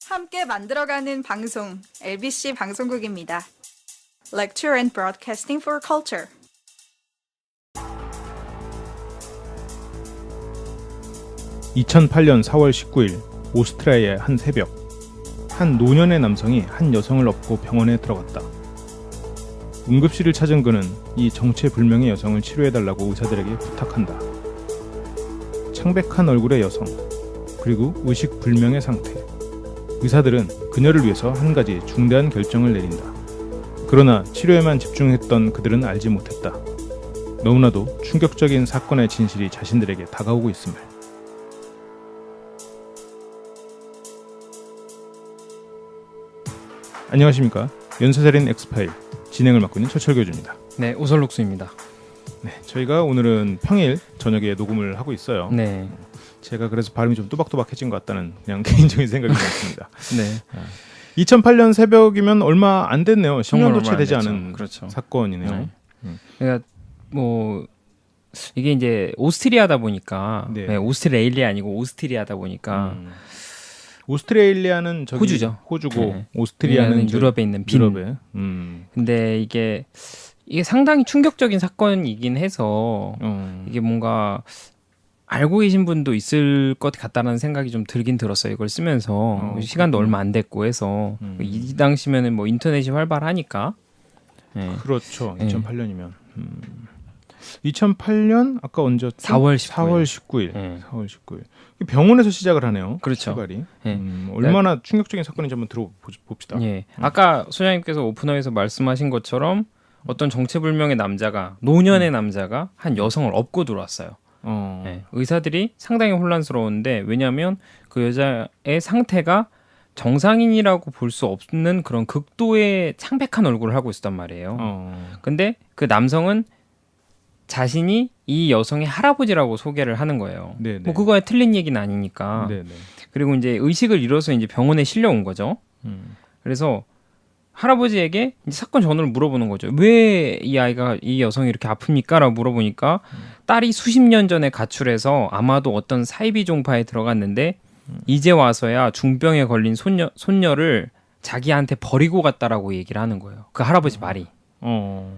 함께 만들어가는 방송, LBC 방송국입니다. Lecture and Broadcasting for Culture. (2008년 4월 19일) 오스트리아의 한 새벽, 한 노년의 남성이 한 여성을 업고 병원에 들어갔다. 응급실을 찾은 그는 이 정체불명의 여성을 치료해달라고 의사들에게 부탁한다. 창백한 얼굴의 여성, 그리고 의식불명의 상태. 의사들은 그녀를 위해서 한 가지 중대한 결정을 내린다. 그러나 치료에만 집중했던 그들은 알지 못했다. 너무나도 충격적인 사건의 진실이 자신들에게 다가오고 있음을. 안녕하십니까. 연쇄살인 엑스파일 진행을 맡고 있는 최철 교주입니다. 네, 오설록수입니다. 네, 저희가 오늘은 평일 저녁에 녹음을 하고 있어요. 네. 제가 그래서 발음이 좀 또박또박해진 것 같다는 그냥 개인적인 생각이 들었습니다. 네. 2008년 새벽이면 얼마 안 됐네요. 10년도 채 되지 됐죠. 않은 그렇죠. 사건이네요. 그러니까 뭐 이게 이제 오스트리아다 보니까 네. 오스트레일리아 아니고 오스트리아다 보니까 오스트레일리아는 저기 호주죠. 호주고 네. 오스트리아는 유럽에 있는 빈. 유럽에. 근데 이게 상당히 충격적인 사건이긴 해서 이게 뭔가 알고 계신 분도 있을 것 같다는 생각이 좀 들긴 들었어요. 이걸 쓰면서 시간도 얼마 안 됐고 해서 이 당시면은 뭐 인터넷이 활발하니까. 네. 그렇죠. 네. 2008년이면 2008년 아까 언제였죠? 4월 19일. 4월 19일. 네. 4월 19일. 병원에서 시작을 하네요. 그렇죠. 출발이. 네. 얼마나 충격적인 사건인지 한번 들어봅시다. 예. 아까 소장님께서 오프너에서 말씀하신 것처럼 어떤 정체불명의 남자가 노년의 남자가 한 여성을 업고 들어왔어요. 네. 의사들이 상당히 혼란스러운데 왜냐하면 그 여자의 상태가 정상인이라고 볼 수 없는 그런 극도의 창백한 얼굴을 하고 있었단 말이에요. 근데 그 남성은 자신이 이 여성의 할아버지라고 소개를 하는 거예요. 네네. 뭐 그거에 틀린 얘기는 아니니까. 네네. 그리고 이제 의식을 잃어서 이제 병원에 실려온 거죠. 그래서 할아버지에게 이제 사건 전후를 물어보는 거죠. 왜 이 여성이 이렇게 아픕니까? 라고 물어보니까 딸이 수십 년 전에 가출해서 아마도 어떤 사이비 종파에 들어갔는데 이제 와서야 중병에 걸린 손녀를 자기한테 버리고 갔다라고 얘기를 하는 거예요. 그 할아버지 말이.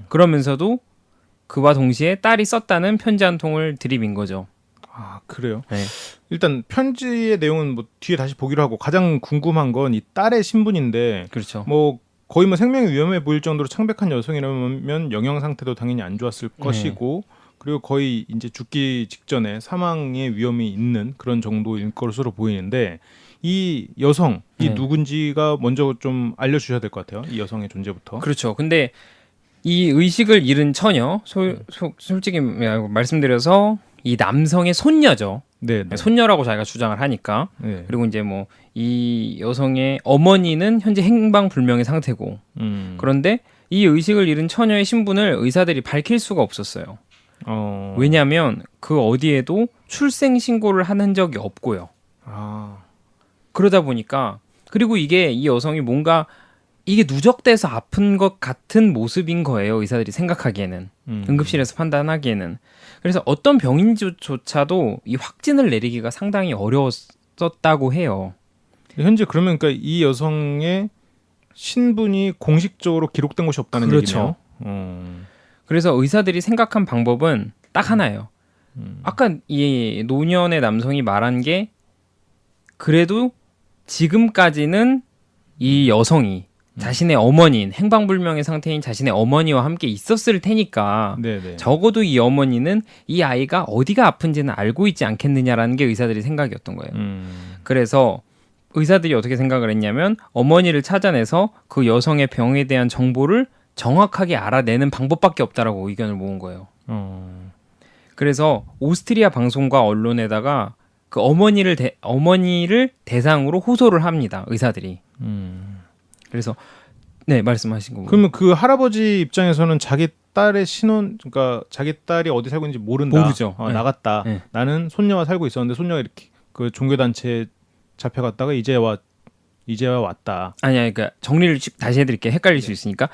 그러면서도 그와 동시에 딸이 썼다는 편지 한 통을 들이민 거죠. 아, 그래요? 네. 일단 편지의 내용은 뭐 뒤에 다시 보기로 하고 가장 궁금한 건 이 딸의 신분인데 그렇죠. 뭐 거의 뭐 생명이 위험해 보일 정도로 창백한 여성이라면 영양 상태도 당연히 안 좋았을 것이고 그리고 거의 이제 죽기 직전에 사망의 위험이 있는 그런 정도일 것으로 보이는데 이 여성, 이 누군지가 먼저 좀 알려주셔야 될 것 같아요. 이 여성의 존재부터. 그렇죠. 근데 이 의식을 잃은 처녀, 솔직히 말씀드려서 이 남성의 손녀죠. 네. 손녀라고 자기가 주장을 하니까. 네. 그리고 이제 뭐 이 여성의 어머니는 현재 행방불명의 상태고. 그런데 이 의식을 잃은 처녀의 신분을 의사들이 밝힐 수가 없었어요. 왜냐하면 그 어디에도 출생 신고를 한 흔적이 없고요. 그러다 보니까 그리고 이게 이 여성이 뭔가 이게 누적돼서 아픈 것 같은 모습인 거예요. 의사들이 생각하기에는. 응급실에서 판단하기에는. 그래서 어떤 병인지조차도 이 확진을 내리기가 상당히 어려웠었다고 해요. 현재 그러면 그러니까 이 여성의 신분이 공식적으로 기록된 것이 없다는 그렇죠. 얘기네요. 그래서 의사들이 생각한 방법은 딱 하나예요. 아까 이 노년의 남성이 말한 게 그래도 지금까지는 이 여성이 자신의 어머니인 행방불명의 상태인 자신의 어머니와 함께 있었을 테니까 네네. 적어도 이 어머니는 이 아이가 어디가 아픈지는 알고 있지 않겠느냐라는 게 의사들의 생각이었던 거예요. 그래서 의사들이 어떻게 생각을 했냐면 어머니를 찾아내서 그 여성의 병에 대한 정보를 정확하게 알아내는 방법밖에 없다라고 의견을 모은 거예요. 그래서 오스트리아 방송과 언론에다가 그 어머니를 대상으로 호소를 합니다. 의사들이. 그래서 네, 말씀하신 거고. 그러면 그 할아버지 입장에서는 자기 딸의 그러니까 자기 딸이 어디 살고 있는지 모른다. 모르죠. 네. 나갔다. 네. 나는 손녀와 살고 있었는데 손녀가 이렇게 그 종교단체에 잡혀갔다가 이제와 왔다. 아니야, 그러니까 정리를 다시 해드릴게요. 헷갈릴 수 있으니까.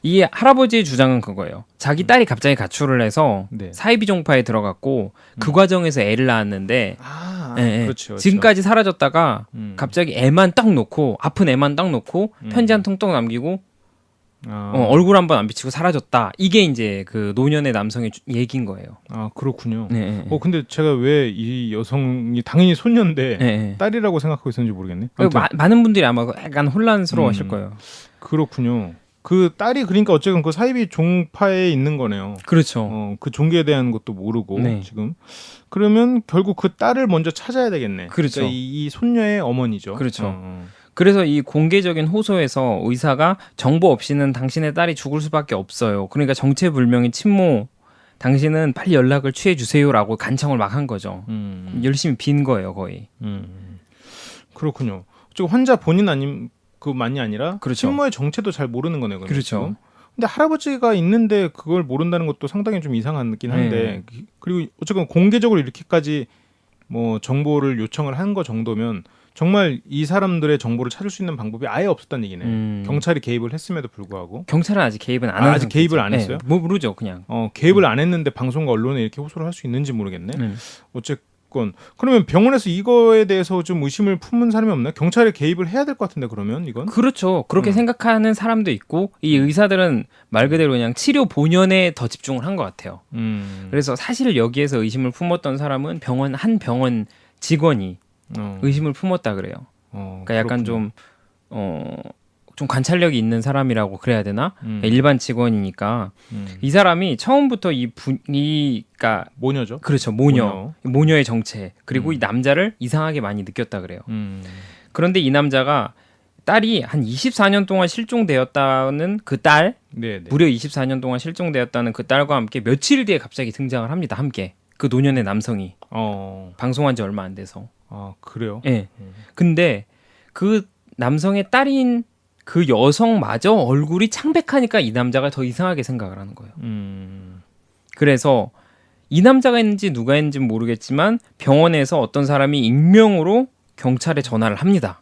이 할아버지의 주장은 그거예요. 자기 딸이 갑자기 가출을 해서 사이비 종파에 들어갔고 그 과정에서 애를 낳았는데 예, 예. 그렇죠. 지금까지 사라졌다가 갑자기 애만 딱 놓고 아픈 애만 딱 놓고 편지 한 통 딱 남기고 얼굴 한 번 안 비치고 사라졌다. 이게 이제 그 노년의 남성의 얘기인 거예요. 아 그렇군요. 네, 네. 근데 제가 왜 이 여성이 당연히 손녀인데 네. 딸이라고 생각하고 있었는지 모르겠네. 많은 분들이 아마 약간 혼란스러워하실 거예요. 그렇군요. 그 딸이 그러니까 어쨌든 그 사이비 종파에 있는 거네요. 그렇죠. 그 종교에 대한 것도 모르고 네. 지금 그러면 결국 그 딸을 먼저 찾아야 되겠네. 그렇죠. 그러니까 이 손녀의 어머니죠. 그렇죠. 그래서 이 공개적인 호소에서 의사가 정보 없이는 당신의 딸이 죽을 수밖에 없어요. 그러니까 정체불명의 친모, 당신은 빨리 연락을 취해 주세요라고 간청을 막 한 거죠. 열심히 빈 거예요, 거의. 그렇군요. 즉 환자 본인 아님 그만이 아니라 그렇죠. 친모의 정체도 잘 모르는 거네요. 그렇죠. 지금. 근데 할아버지가 있는데 그걸 모른다는 것도 상당히 좀 이상하긴 한데 그리고 어쨌든 공개적으로 이렇게까지 뭐 정보를 요청을 한 거 정도면 정말 이 사람들의 정보를 찾을 수 있는 방법이 아예 없었다는 얘기네. 경찰이 개입을 했음에도 불구하고. 경찰은 아직 개입은 안 한 아직 개입을 안 했어요? 네, 모르죠, 그냥. 개입을 안 했는데 방송과 언론에 이렇게 호소를 할 수 있는지 모르겠네. 어쨌건 그러면 병원에서 이거에 대해서 좀 의심을 품은 사람이 없나요? 경찰에 개입을 해야 될 것 같은데 그러면 이건? 그렇죠. 그렇게 생각하는 사람도 있고 이 의사들은 말 그대로 그냥 치료 본연에 더 집중을 한 것 같아요. 그래서 사실 여기에서 의심을 품었던 사람은 한 병원 직원이 의심을 품었다 그래요. 그러니까 약간 좀 관찰력이 있는 사람이라고 그래야 되나? 일반 직원이니까 이 사람이 처음부터 그러니까 모녀죠. 그렇죠. 모녀의 정체 그리고 이 남자를 이상하게 많이 느꼈다 그래요. 그런데 이 남자가 딸이 한 24년 동안 실종되었다는 그 딸, 무려 24년 동안 실종되었다는 그 딸과 함께 며칠 뒤에 갑자기 등장을 합니다. 함께 그 노년의 남성이 방송한 지 얼마 안 돼서. 아 그래요? 네. 근데 그 남성의 딸인 그 여성마저 얼굴이 창백하니까 이 남자가 더 이상하게 생각을 하는 거예요. 그래서 이 남자가 있는지 누가 있는지 모르겠지만 병원에서 어떤 사람이 익명으로 경찰에 전화를 합니다.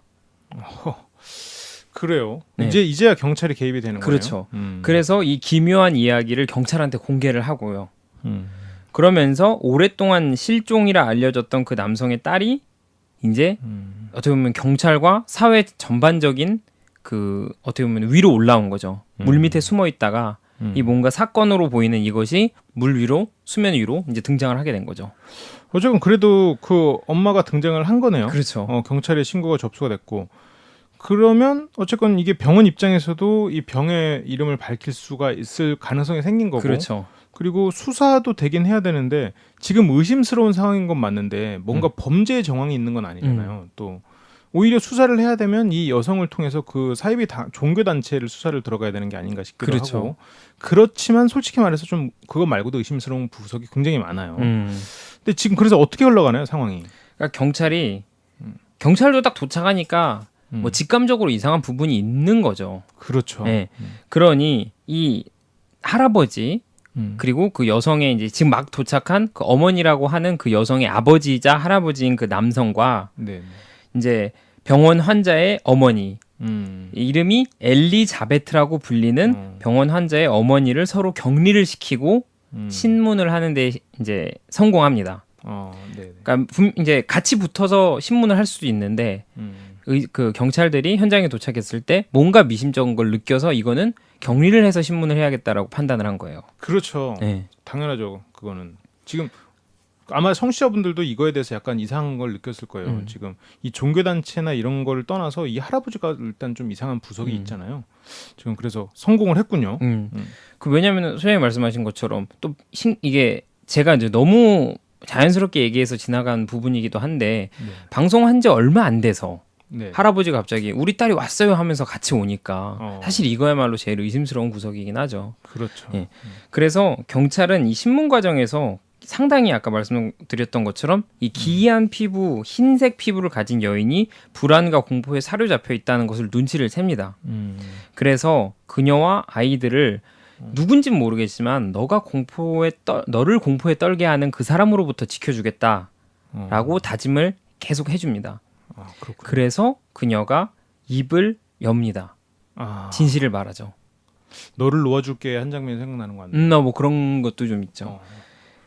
그래요. 네. 이제야 경찰이 개입이 되는 그렇죠. 거예요. 그래서 이 기묘한 이야기를 경찰한테 공개를 하고요. 그러면서 오랫동안 실종이라 알려졌던 그 남성의 딸이 이제 어떻게 보면 경찰과 사회 전반적인 그 어떻게 보면 위로 올라온 거죠. 물 밑에 숨어 있다가 이 뭔가 사건으로 보이는 이것이 물 위로 수면 위로 이제 등장을 하게 된 거죠. 어쨌든 그래도 그 엄마가 등장을 한 거네요. 그렇죠. 경찰에 신고가 접수가 됐고 그러면 어쨌건 이게 병원 입장에서도 이 병의 이름을 밝힐 수가 있을 가능성이 생긴 거고. 그렇죠. 그리고 수사도 되긴 해야 되는데 지금 의심스러운 상황인 건 맞는데 뭔가 범죄의 정황이 있는 건 아니잖아요. 또 오히려 수사를 해야 되면 이 여성을 통해서 그 사이비 종교 단체를 수사를 들어가야 되는 게 아닌가 싶기도 그렇죠. 하고. 그렇지만 솔직히 말해서 좀 그거 말고도 의심스러운 구석이 굉장히 많아요. 근데 지금 그래서 어떻게 흘러가나요, 상황이? 그러니까 경찰도 딱 도착하니까 뭐 직감적으로 이상한 부분이 있는 거죠. 그렇죠. 네. 그러니 이 할아버지 그리고 그 여성의 이제 지금 막 도착한 그 어머니라고 하는 그 여성의 아버지이자 할아버지인 그 남성과 이제 병원 환자의 어머니 이름이 엘리자베트라고 불리는 병원 환자의 어머니를 서로 격리를 시키고 신문을 하는데 이제 성공합니다. 그러니까 이제 같이 붙어서 신문을 할 수도 있는데 그 경찰들이 현장에 도착했을 때 뭔가 미심쩍은 걸 느껴서 이거는 격리를 해서 신문을 해야겠다라고 판단을 한 거예요. 그렇죠. 네. 당연하죠. 그거는 지금 아마 청취자분들도 이거에 대해서 약간 이상한 걸 느꼈을 거예요. 지금 이 종교단체나 이런 걸 떠나서 이 할아버지가 일단 좀 이상한 부석이 있잖아요. 지금 그래서 성공을 했군요. 그 왜냐하면 소장님 말씀하신 것처럼 또 이게 제가 이제 너무 자연스럽게 얘기해서 지나간 부분이기도 한데 방송한 지 얼마 안 돼서 할아버지가 갑자기 우리 딸이 왔어요 하면서 같이 오니까 사실 이거야말로 제일 의심스러운 구석이긴 하죠. 그렇죠. 예. 그래서 경찰은 이 신문 과정에서 상당히 아까 말씀드렸던 것처럼 이 기이한 피부, 흰색 피부를 가진 여인이 불안과 공포에 사로잡혀 있다는 것을 눈치를 챕니다. 그래서 그녀와 아이들을 누군진 모르겠지만 너를 공포에 떨게 하는 그 사람으로부터 지켜주겠다라고 다짐을 계속 해줍니다. 그래서 그녀가 입을 엽니다. 진실을 말하죠. 너를 놓아줄게 한 장면이 생각나는 거 같네요. 뭐 그런 것도 좀 있죠.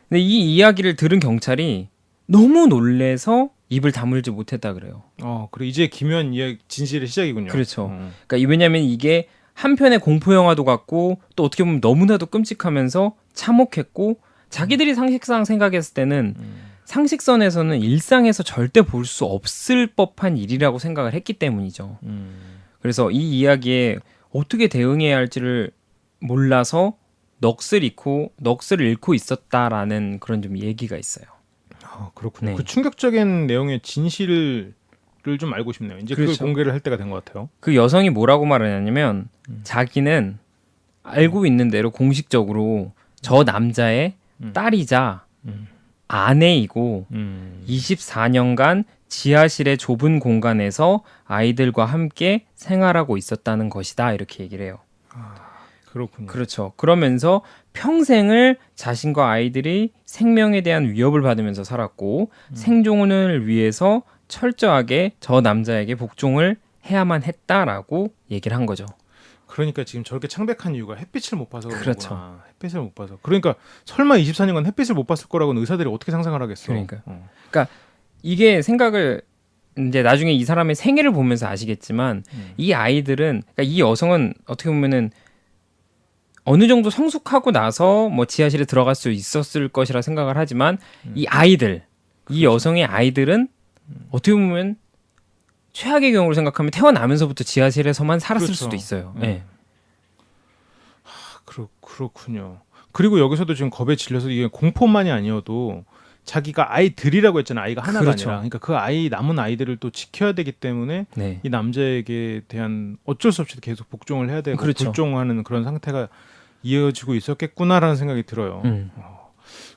근데 이 이야기를 들은 경찰이 너무 놀래서 입을 다물지 못했다 그래요. 그래 이제 기묘한 진실의 시작이군요. 그렇죠. 그러니까 왜냐하면 이게 한편의 공포 영화도 같고 또 어떻게 보면 너무나도 끔찍하면서 참혹했고 자기들이 상식상 생각했을 때는 상식선에서는 일상에서 절대 볼 수 없을 법한 일이라고 생각을 했기 때문이죠. 그래서 이 이야기에 어떻게 대응해야 할지를 몰라서 넋을 잃고 있었다라는 그런 좀 얘기가 있어요. 그렇군요. 네. 그 충격적인 내용의 진실을 좀 알고 싶네요. 이제 그렇죠. 그걸 공개를 할 때가 된 것 같아요. 그 여성이 뭐라고 말하냐면 자기는 알고 있는 대로 공식적으로 저 남자의 딸이자 아내이고 24년간 지하실의 좁은 공간에서 아이들과 함께 생활하고 있었다는 것이다 이렇게 얘기를 해요. 그렇군요. 그렇죠. 그러면서 평생을 자신과 아이들이 생명에 대한 위협을 받으면서 살았고 생존을 위해서 철저하게 저 남자에게 복종을 해야만 했다라고 얘기를 한 거죠. 그러니까 지금 저렇게 창백한 이유가 햇빛을 못 봐서 그런 그렇죠. 거구나. 햇빛을 못 봐서. 그러니까 설마 24년간 햇빛을 못 봤을 거라고는 의사들이 어떻게 상상을 하겠어. 그러니까 이게 생각을 이제 나중에 이 사람의 생애를 보면서 아시겠지만 이 아이들은 그러니까 이 여성은 어떻게 보면은 어느 정도 성숙하고 나서 뭐 지하실에 들어갈 수 있었을 것이라 생각을 하지만 이 아이들, 이 여성의 아이들은 어떻게 보면 최악의 경우를 생각하면 태어나면서부터 지하실에서만 살았을 그렇죠. 수도 있어요. 네. 그렇군요. 그리고 여기서도 지금 겁에 질려서 이게 공포만이 아니어도 자기가 아이들이라고 했잖아요. 아이가 하나가 그렇죠. 아니라. 그러니까 그 남은 아이들을 또 지켜야 되기 때문에 네. 이 남자에게 대한 어쩔 수 없이 계속 복종을 해야 되고 그렇죠. 불종하는 그런 상태가 이어지고 있었겠구나라는 생각이 들어요.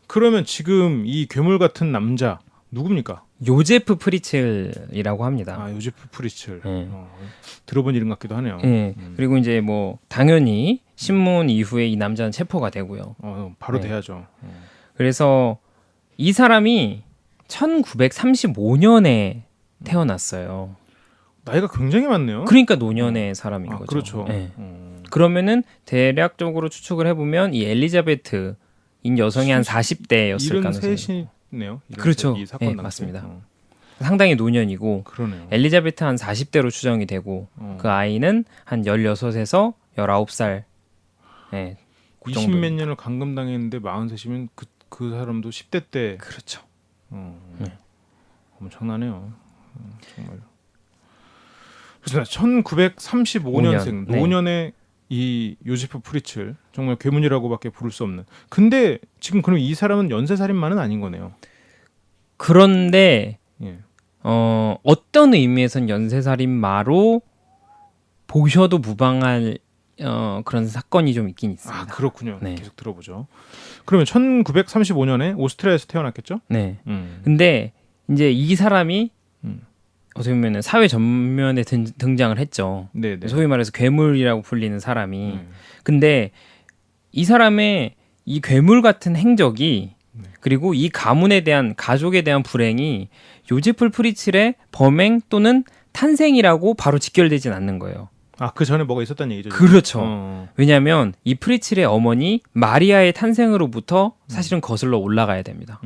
그러면 지금 이 괴물 같은 남자 누굽니까? 요제프 프리첼이라고 합니다. 요제프 프리첼. 네. 들어본 이름 같기도 하네요. 네. 그리고 이제 뭐 당연히 신문 이후에 이 남자는 체포가 되고요. 바로 네. 돼야죠. 그래서 이 사람이 1935년에 태어났어요. 나이가 굉장히 많네요. 그러니까 노년의 사람인 거죠. 그렇죠. 네. 그러면은 대략적으로 추측을 해보면 이 엘리자베트인 여성이 한 40대였을 가능성이. 73이네요. 그렇죠. 이 사건 네, 당시에. 맞습니다. 상당히 노년이고 그러네요. 엘리자베트 한 40대로 추정이 되고 그 아이는 한 16에서 19살. 네, 그 20몇 년을 감금당했는데 43이면 그 사람도 10대 때. 그렇죠. 네. 엄청나네요. 정말. 그렇습니다. 1935년생 네. 노년의 이 요제프 프리첼 정말 괴물이라고밖에 부를 수 없는. 근데 지금 그럼 이 사람은 연쇄살인마는 아닌 거네요. 그런데 예. 어떤 의미에선 연쇄살인마로 보셔도 무방할 그런 사건이 좀 있긴 있습니다. 그렇군요. 네. 계속 들어보죠. 그러면 1935년에 오스트리아에서 태어났겠죠? 네. 근데 이제 이 사람이 어떻게 보면 사회 전면에 등장을 했죠. 네네. 소위 말해서 괴물이라고 불리는 사람이. 근데 이 사람의 이 괴물 같은 행적이 그리고 이 가문에 대한 가족에 대한 불행이 요제프 프리첼의 범행 또는 탄생이라고 바로 직결되진 않는 거예요. 그 전에 뭐가 있었다는 얘기죠? 그렇죠. 왜냐하면 이 프리첼의 어머니 마리아의 탄생으로부터 사실은 거슬러 올라가야 됩니다.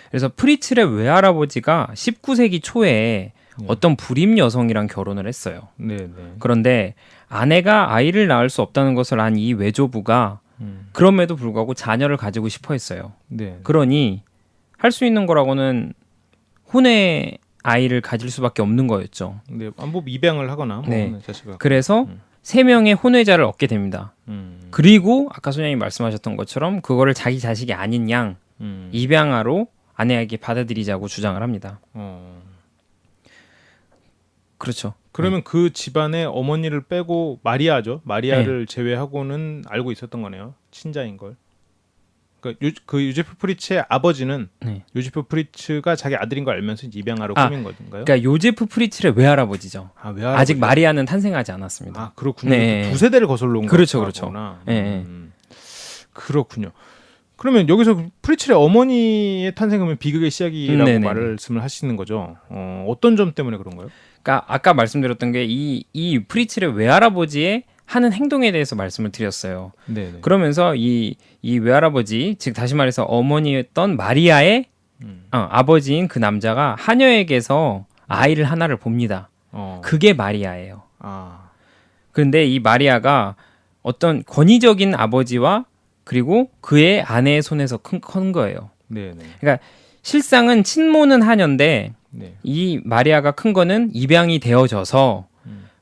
그래서 프리첼의 외할아버지가 19세기 초에 어떤 불임 여성이랑 결혼을 했어요. 네네. 그런데 아내가 아이를 낳을 수 없다는 것을 안 이 외조부가 그럼에도 불구하고 자녀를 가지고 싶어 했어요. 네. 그러니 할 수 있는 거라고는 혼의 아이를 가질 수밖에 없는 거였죠. 네, 뭐 입양을 하거나 네. 자식을. 그래서 3명의 혼외자를 얻게 됩니다. 그리고 아까 소장님이 말씀하셨던 것처럼 그거를 자기 자식이 아닌 양 입양아로 아내에게 받아들이자고 주장을 합니다. 그렇죠. 그러면 그 집안의 어머니를 빼고 마리아죠. 마리아를 제외하고는 알고 있었던 거네요. 친자인 걸. 그러니까 그 요제프 프리츠의 아버지는 요제프 프리츠가 자기 아들인 걸 알면서 입양아로 꾸민 건가요? 그러니까 요제프 프리츠의 외할아버지죠. 외할아버지. 아직 마리아는 탄생하지 않았습니다. 그렇군요. 네. 두 세대를 거슬러 온 그렇죠, 거구나. 그렇죠. 네. 그렇군요. 그러면 여기서 프리츠의 어머니의 탄생은 비극의 시작이라고 네네네. 말씀을 하시는 거죠. 어떤 점 때문에 그런가요? 그러니까 아까 말씀드렸던 게 이 프리츠의 외할아버지의 하는 행동에 대해서 말씀을 드렸어요. 네네. 그러면서 이 외할아버지, 즉 다시 말해서 어머니였던 마리아의 아버지인 그 남자가 하녀에게서 아이를 하나를 봅니다. 그게 마리아예요. 그런데 이 마리아가 어떤 권위적인 아버지와 그리고 그의 아내의 손에서 큰 거예요. 네네. 그러니까 실상은 친모는 하녀인데 네. 이 마리아가 큰 거는 입양이 되어져서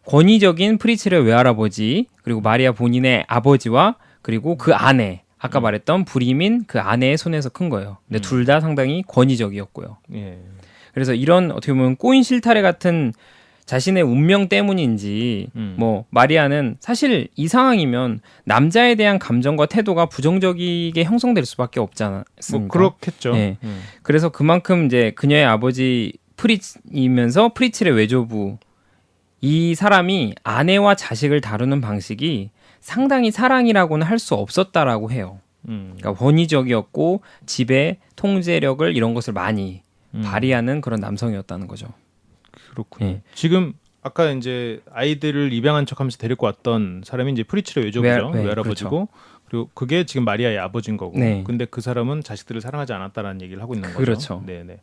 권위적인 프리츠의 외할아버지 그리고 마리아 본인의 아버지와 그리고 그 아내 아까 말했던 불임인 그 아내의 손에서 큰 거예요. 근데 둘 다 상당히 권위적이었고요. 예. 그래서 이런 어떻게 보면 꼬인 실타래 같은 자신의 운명 때문인지 뭐 마리아는 사실 이 상황이면 남자에 대한 감정과 태도가 부정적이게 형성될 수밖에 없지 않습니까? 뭐 그렇겠죠. 네. 그래서 그만큼 이제 그녀의 아버지 프리츠이면서 프리츠의 외조부 이 사람이 아내와 자식을 다루는 방식이 상당히 사랑이라고는 할 수 없었다라고 해요. 그러니까 권위적이었고 집의 통제력을 이런 것을 많이 발휘하는 그런 남성이었다는 거죠. 그렇군요. 네. 지금 아까 이제 아이들을 입양한 척하면서 데리고 왔던 사람이 이제 프리츠의 외조부죠. 외할아버지고 그렇죠. 그리고 그게 지금 마리아의 아버지인 거고. 네. 근데 그 사람은 자식들을 사랑하지 않았다라는 얘기를 하고 있는 거죠. 그렇죠. 네네.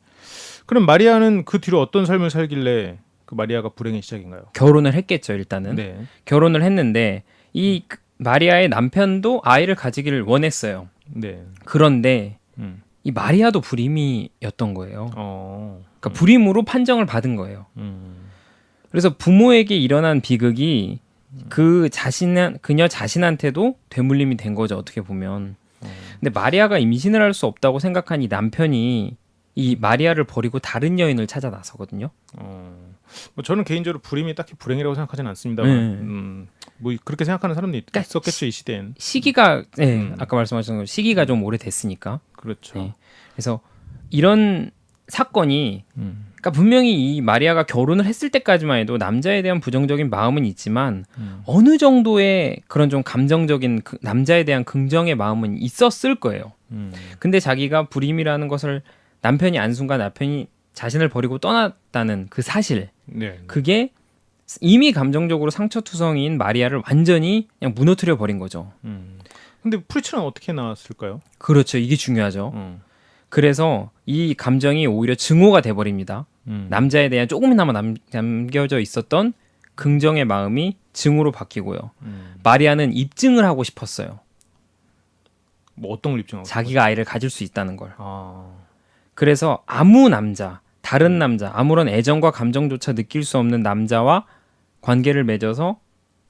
그럼 마리아는 그 뒤로 어떤 삶을 살길래 그 마리아가 불행의 시작인가요? 결혼을 했겠죠. 일단은 네. 결혼을 했는데 이 마리아의 남편도 아이를 가지기를 원했어요. 네. 그런데 이 마리아도 불임이었던 거예요. 그러니까 불임으로 판정을 받은 거예요. 그래서 부모에게 일어난 비극이 그녀 자신한테도 되물림이 된 거죠. 어떻게 보면. 근데 마리아가 임신을 할 수 없다고 생각한 이 남편이 이 마리아를 버리고 다른 여인을 찾아 나서거든요. 뭐 저는 개인적으로 불임이 딱히 불행이라고 생각하지는 않습니다만 뭐 그렇게 생각하는 사람도 있었겠죠. 이 시대엔. 시기가 아까 말씀하신 거 시기가 좀 오래됐으니까. 그렇죠. 네. 그래서 이런 사건이 그러니까 분명히 이 마리아가 결혼을 했을 때까지만 해도 남자에 대한 부정적인 마음은 있지만 어느 정도의 그런 좀 감정적인 남자에 대한 긍정의 마음은 있었을 거예요. 근데 자기가 불임이라는 것을 남편이 안 순간 남편이 자신을 버리고 떠났다는 그 사실 그게 이미 감정적으로 상처투성이인 마리아를 완전히 그냥 무너뜨려 버린 거죠. 근데 프리츠는 어떻게 나왔을까요? 그렇죠. 이게 중요하죠. 그래서 이 감정이 오히려 증오가 돼버립니다. 남자에 대한 조금이나마 남겨져 있었던 긍정의 마음이 증오로 바뀌고요. 마리아는 입증을 하고 싶었어요. 뭐 어떤 걸 입증하고 자기가 아이를 가질 수 있다는 걸. 그래서 아무 남자, 다른 남자, 아무런 애정과 감정조차 느낄 수 없는 남자와 관계를 맺어서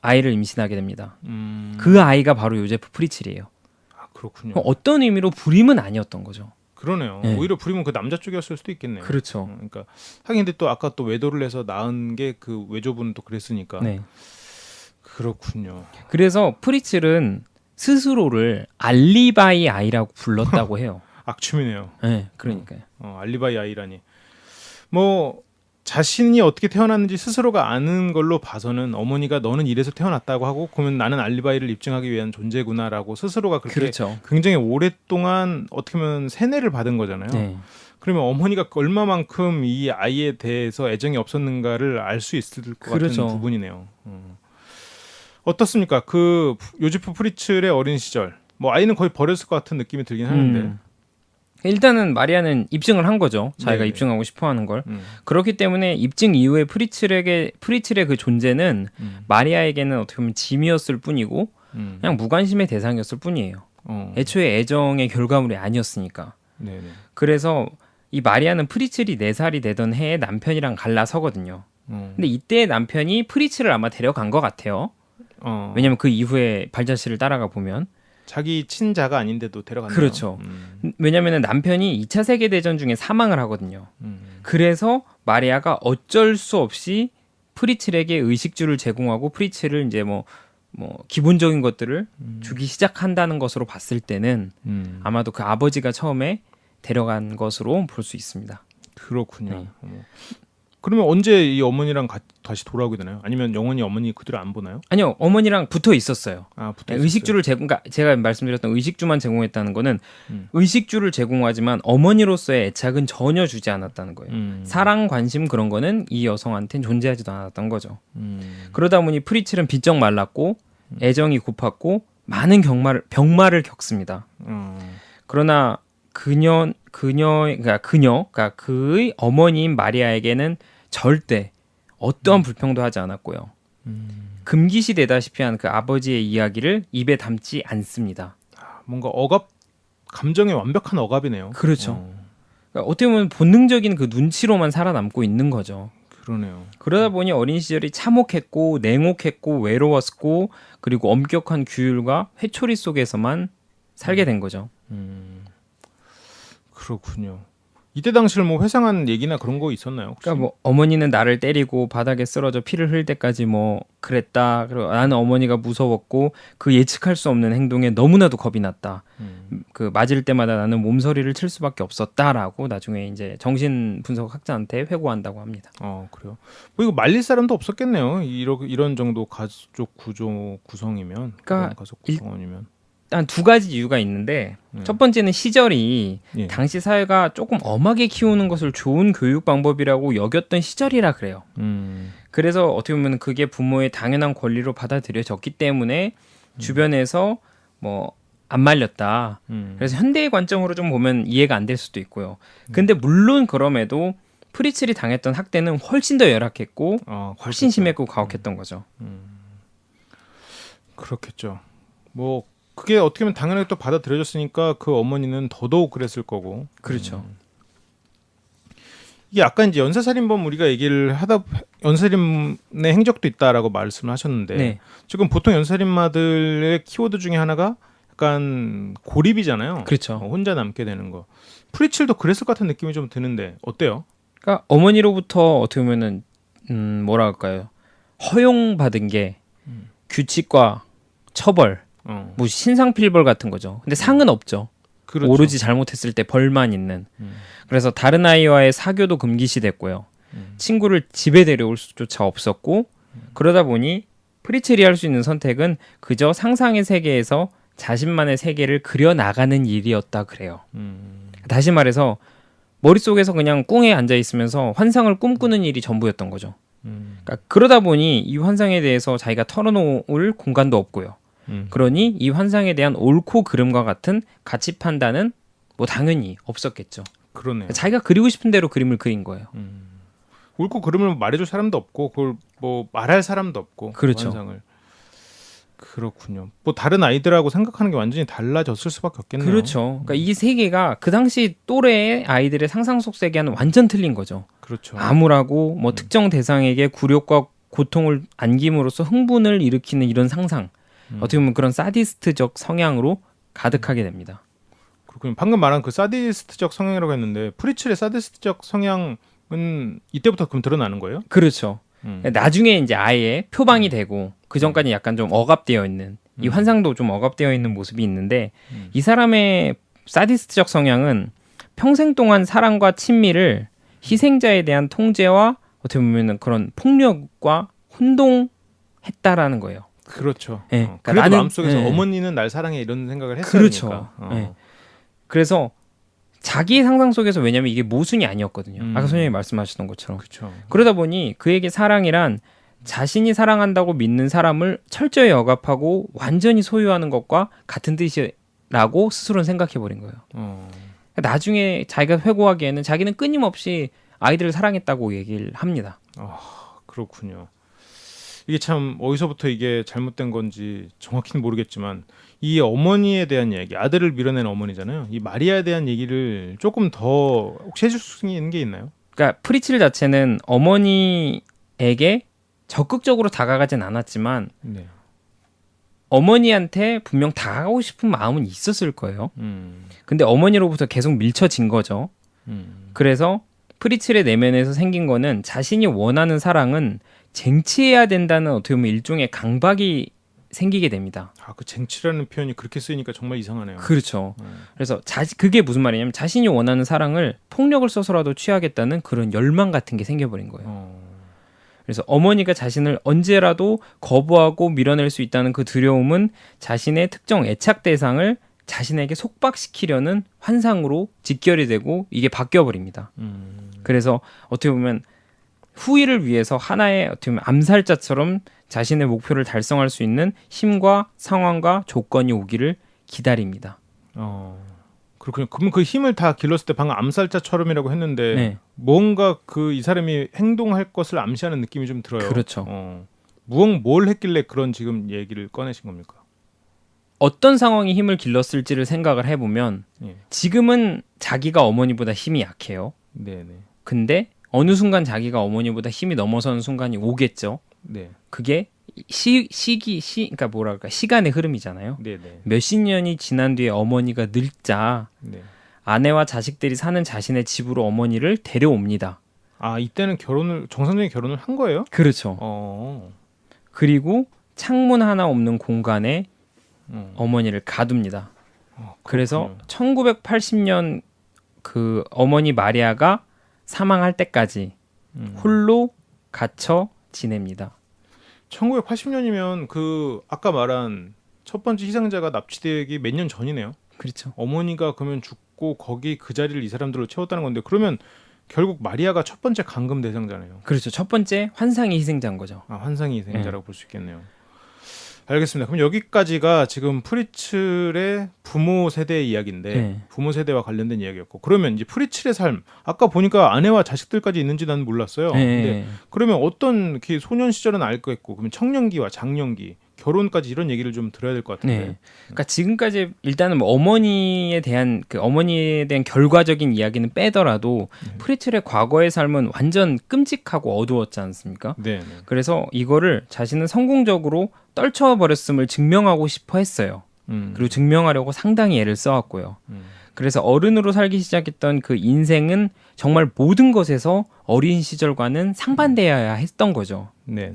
아이를 임신하게 됩니다. 그 아이가 바로 요제프 프리츠예요. 그렇군요. 어떤 의미로 불임은 아니었던 거죠. 그러네요. 네. 오히려 불임은 그 남자 쪽이었을 수도 있겠네요. 그렇죠. 그러니까 하긴 근데 또 아까 또 외도를 해서 낳은 게 그 외조분은 또 그랬으니까. 네. 그렇군요. 그래서 프리츠는 스스로를 알리바이 아이라고 불렀다고 해요. 악취미네요. 네, 그러니까요. 알리바이 아이라니. 뭐 자신이 어떻게 태어났는지 스스로가 아는 걸로 봐서는 어머니가 너는 이래서 태어났다고 하고 그러면 나는 알리바이를 입증하기 위한 존재구나라고 스스로가 그렇게 그렇죠. 굉장히 오랫동안 어떻게 보면 세뇌를 받은 거잖아요. 네. 그러면 어머니가 얼마만큼 이 아이에 대해서 애정이 없었는가를 알 수 있을 것 그렇죠. 같은 부분이네요. 어떻습니까? 그 요지프 프리츠의 어린 시절, 뭐 아이는 거의 버렸을 것 같은 느낌이 들긴 하는데. 일단은 마리아는 입증을 한 거죠. 자기가 네네. 입증하고 싶어하는 걸. 그렇기 때문에 입증 이후에 프리츠의 그 존재는 마리아에게는 어떻게 보면 짐이었을 뿐이고 그냥 무관심의 대상이었을 뿐이에요. 애초에 애정의 결과물이 아니었으니까. 네네. 그래서 이 마리아는 프리츠리 4살이 되던 해에 남편이랑 갈라서거든요. 근데 이때 남편이 프리츠를 아마 데려간 것 같아요. 왜냐면 그 이후에 발자취를 따라가 보면 자기 친자가 아닌데도 데려갔네요. 그렇죠. 왜냐하면 남편이 2차 세계대전 중에 사망을 하거든요. 그래서 마리아가 어쩔 수 없이 프리츠에게 의식주를 제공하고 프리츠를 이제 뭐 기본적인 것들을 주기 시작한다는 것으로 봤을 때는 아마도 그 아버지가 처음에 데려간 것으로 볼 수 있습니다. 그렇군요. 그러면 언제 이 어머니랑 다시 돌아오게 되나요? 아니면 영원히 어머니 그대로 안 보나요? 아니요, 어머니랑 붙어 있었어요. 붙어 의식주를 그러니까 제가 말씀드렸던 의식주만 제공했다는 거는 의식주를 제공하지만 어머니로서의 애착은 전혀 주지 않았다는 거예요. 사랑, 관심 그런 거는 이 여성한테는 존재하지도 않았던 거죠. 그러다 보니 프리츠는 비쩍 말랐고 애정이 고팠고 많은 병마를 겪습니다. 그러나 그러니까 그의 어머니인 마리아에게는 절대 어떠한 불평도 하지 않았고요. 금기시 되다시피 한 그 아버지의 이야기를 입에 담지 않습니다. 뭔가 감정의 완벽한 억압이네요. 그렇죠. 그러니까 어떻게 보면 본능적인 그 눈치로만 살아남고 있는 거죠. 그러네요. 그러다 보니 어린 시절이 참혹했고 냉혹했고 외로웠고 그리고 엄격한 규율과 회초리 속에서만 살게 된 거죠. 그렇군요. 이때 당시를 뭐 회상한 얘기나 그런 거 있었나요? 혹시? 그러니까 뭐 어머니는 나를 때리고 바닥에 쓰러져 피를 흘릴 때까지 뭐 그랬다. 그리고 나는 어머니가 무서웠고 그 예측할 수 없는 행동에 너무나도 겁이 났다. 그 맞을 때마다 나는 몸서리를 칠 수밖에 없었다라고 나중에 이제 정신 분석 학자한테 회고한다고 합니다. 그래요. 뭐 이거 말릴 사람도 없었겠네요. 이런 정도 가족 구조 구성이면, 그러니까 가족 구성원이면. 일단 두 가지 이유가 있는데 첫 번째는 시절이 예. 당시 사회가 조금 엄하게 키우는 것을 좋은 교육 방법이라고 여겼던 시절이라 그래요. 그래서 어떻게 보면 그게 부모의 당연한 권리로 받아들여졌기 때문에 주변에서 뭐 안 말렸다. 그래서 현대의 관점으로 좀 보면 이해가 안 될 수도 있고요. 근데 물론 그럼에도 프리첼이 당했던 학대는 훨씬 더 열악했고 훨씬 심했고 가혹했던 거죠. 그렇겠죠. 뭐 그게 어떻게 보면 당연하게 또 받아들여졌으니까 그 어머니는 더더욱 그랬을 거고. 그렇죠. 이게 아까 이제 연쇄살인범 우리가 얘기를 하다 연쇄살인의 행적도 있다라고 말씀을 하셨는데 네. 지금 보통 연쇄살인마들의 키워드 중에 하나가 약간 고립이잖아요. 그렇죠. 혼자 남게 되는 거. 프리첼도 그랬을 것 같은 느낌이 좀 드는데 어때요? 그러니까 어머니로부터 어떻게 보면은 뭐라 할까요? 허용받은 게 규칙과 처벌, 뭐 신상필벌 같은 거죠. 근데 상은 없죠. 그렇죠. 오로지 잘못했을 때 벌만 있는. 그래서 다른 아이와의 사교도 금기시됐고요. 친구를 집에 데려올 수조차 없었고 그러다 보니 프리첼이 할 수 있는 선택은 그저 상상의 세계에서 자신만의 세계를 그려나가는 일이었다 그래요. 다시 말해서 머릿속에서 그냥 꿍에 앉아 있으면서 환상을 꿈꾸는 일이 전부였던 거죠. 그러니까 그러다 보니 이 환상에 대해서 자기가 털어놓을 공간도 없고요. 그러니 이 환상에 대한 옳고 그름과 같은 가치 판단은 뭐 당연히 없었겠죠. 그러네요. 자기가 그리고 싶은 대로 그림을 그린 거예요. 옳고 그름을 말해줄 사람도 없고 그걸 뭐 말할 사람도 없고 그렇죠. 그 환상을. 그렇군요. 뭐 다른 아이들하고 생각하는 게 완전히 달라졌을 수밖에 없겠네요. 그렇죠. 그러니까 이 세계가 그 당시 또래의 아이들의 상상 속 세계와는 완전 틀린 거죠. 그렇죠. 암울하고 뭐 특정 대상에게 굴욕과 고통을 안김으로써 흥분을 일으키는 이런 상상. 어떻게 보면 그런 사디스트적 성향으로 가득하게 됩니다. 그렇군요. 방금 말한 그 사디스트적 성향이라고 했는데 프리첼의 사디스트적 성향은 이때부터 그럼 드러나는 거예요? 그렇죠. 나중에 이제 아예 표방이 되고 그 전까지 약간 좀 억압되어 있는 이 환상도 좀 억압되어 있는 모습이 있는데 이 사람의 사디스트적 성향은 평생 동안 사랑과 친밀을 희생자에 대한 통제와 어떻게 보면 그런 폭력과 혼동했다라는 거예요. 그렇죠. 네. 그래도 그러니까 마음속에서 네. 어머니는 날 사랑해 이런 생각을 했어야 그렇죠. 되니까. 네. 그래서 자기의 상상 속에서 왜냐면 이게 모순이 아니었거든요. 아까 선생님이 말씀하셨던 것처럼. 그렇죠. 그러다 보니 그에게 사랑이란 자신이 사랑한다고 믿는 사람을 철저히 억압하고 완전히 소유하는 것과 같은 뜻이라고 스스로는 생각해버린 거예요. 나중에 자기가 회고하기에는 자기는 끊임없이 아이들을 사랑했다고 얘기를 합니다. 그렇군요. 이게 참 어디서부터 이게 잘못된 건지 정확히는 모르겠지만 이 어머니에 대한 얘기, 아들을 밀어낸 어머니잖아요. 이 마리아에 대한 얘기를 조금 더 혹시 해줄 수 있는 게 있나요? 그러니까 프리첼 자체는 어머니에게 적극적으로 다가가진 않았지만 네. 어머니한테 분명 다가가고 싶은 마음은 있었을 거예요. 근데 어머니로부터 계속 밀쳐진 거죠. 그래서 프리첼의 내면에서 생긴 거는 자신이 원하는 사랑은 쟁취해야 된다는 어떻게 보면 일종의 강박이 생기게 됩니다. 그 쟁취라는 표현이 그렇게 쓰이니까 정말 이상하네요. 그렇죠. 그래서 그게 무슨 말이냐면 자신이 원하는 사랑을 폭력을 써서라도 취하겠다는 그런 열망 같은 게 생겨버린 거예요. 그래서 어머니가 자신을 언제라도 거부하고 밀어낼 수 있다는 그 두려움은 자신의 특정 애착 대상을 자신에게 속박시키려는 환상으로 직결이 되고 이게 바뀌어버립니다. 그래서 어떻게 보면 후일을 위해서 하나의 어떻게 보면 암살자처럼 자신의 목표를 달성할 수 있는 힘과 상황과 조건이 오기를 기다립니다. 그렇군요. 그러면 그 힘을 다 길렀을 때 방금 암살자처럼이라고 했는데 네. 뭔가 그 이 사람이 행동할 것을 암시하는 느낌이 좀 들어요. 그렇죠. 뭘 했길래 그런 지금 얘기를 꺼내신 겁니까? 어떤 상황이 힘을 길렀을지를 생각을 해보면 예. 지금은 자기가 어머니보다 힘이 약해요. 네네. 근데 어느 순간 자기가 어머니보다 힘이 넘어서는 순간이 오겠죠. 네. 그게 그러니까 뭐랄까 시간의 흐름이잖아요. 네네. 몇십 년이 지난 뒤에 어머니가 늙자 네. 아내와 자식들이 사는 자신의 집으로 어머니를 데려옵니다. 아 이때는 정상적인 결혼을 한 거예요? 그렇죠. 그리고 창문 하나 없는 공간에 어머니를 가둡니다. 그래서 1980년 그 어머니 마리아가 사망할 때까지 홀로 갇혀 지냅니다. 1980년이면 그 아까 말한 첫 번째 희생자가 납치되기 몇 년 전이네요. 그렇죠. 어머니가 그러면 죽고 거기 그 자리를 이 사람들로 채웠다는 건데 그러면 결국 마리아가 첫 번째 감금 대상자네요. 그렇죠. 첫 번째 환상의 희생자인 거죠. 아, 환상의 희생자라고 볼 수 있겠네요. 알겠습니다. 그럼 여기까지가 지금 프리츠의 부모 세대의 이야기인데 부모 세대와 관련된 이야기였고 그러면 이제 프리츠의 삶 아까 보니까 아내와 자식들까지 있는지 난 몰랐어요. 근데 그러면 어떤 소년 시절은 알 거 있고 그러면 청년기와 장년기 결혼까지 이런 얘기를 좀 들어야 될 것 같은데. 네. 그러니까 지금까지 일단은 뭐 어머니에 대한 결과적인 이야기는 빼더라도 프리츠의 과거의 삶은 완전 끔찍하고 어두웠지 않습니까? 네. 그래서 이거를 자신은 성공적으로 떨쳐버렸음을 증명하고 싶어 했어요. 그리고 증명하려고 상당히 애를 써왔고요. 그래서 어른으로 살기 시작했던 그 인생은 정말 모든 것에서 어린 시절과는 상반되어야 했던 거죠. 네.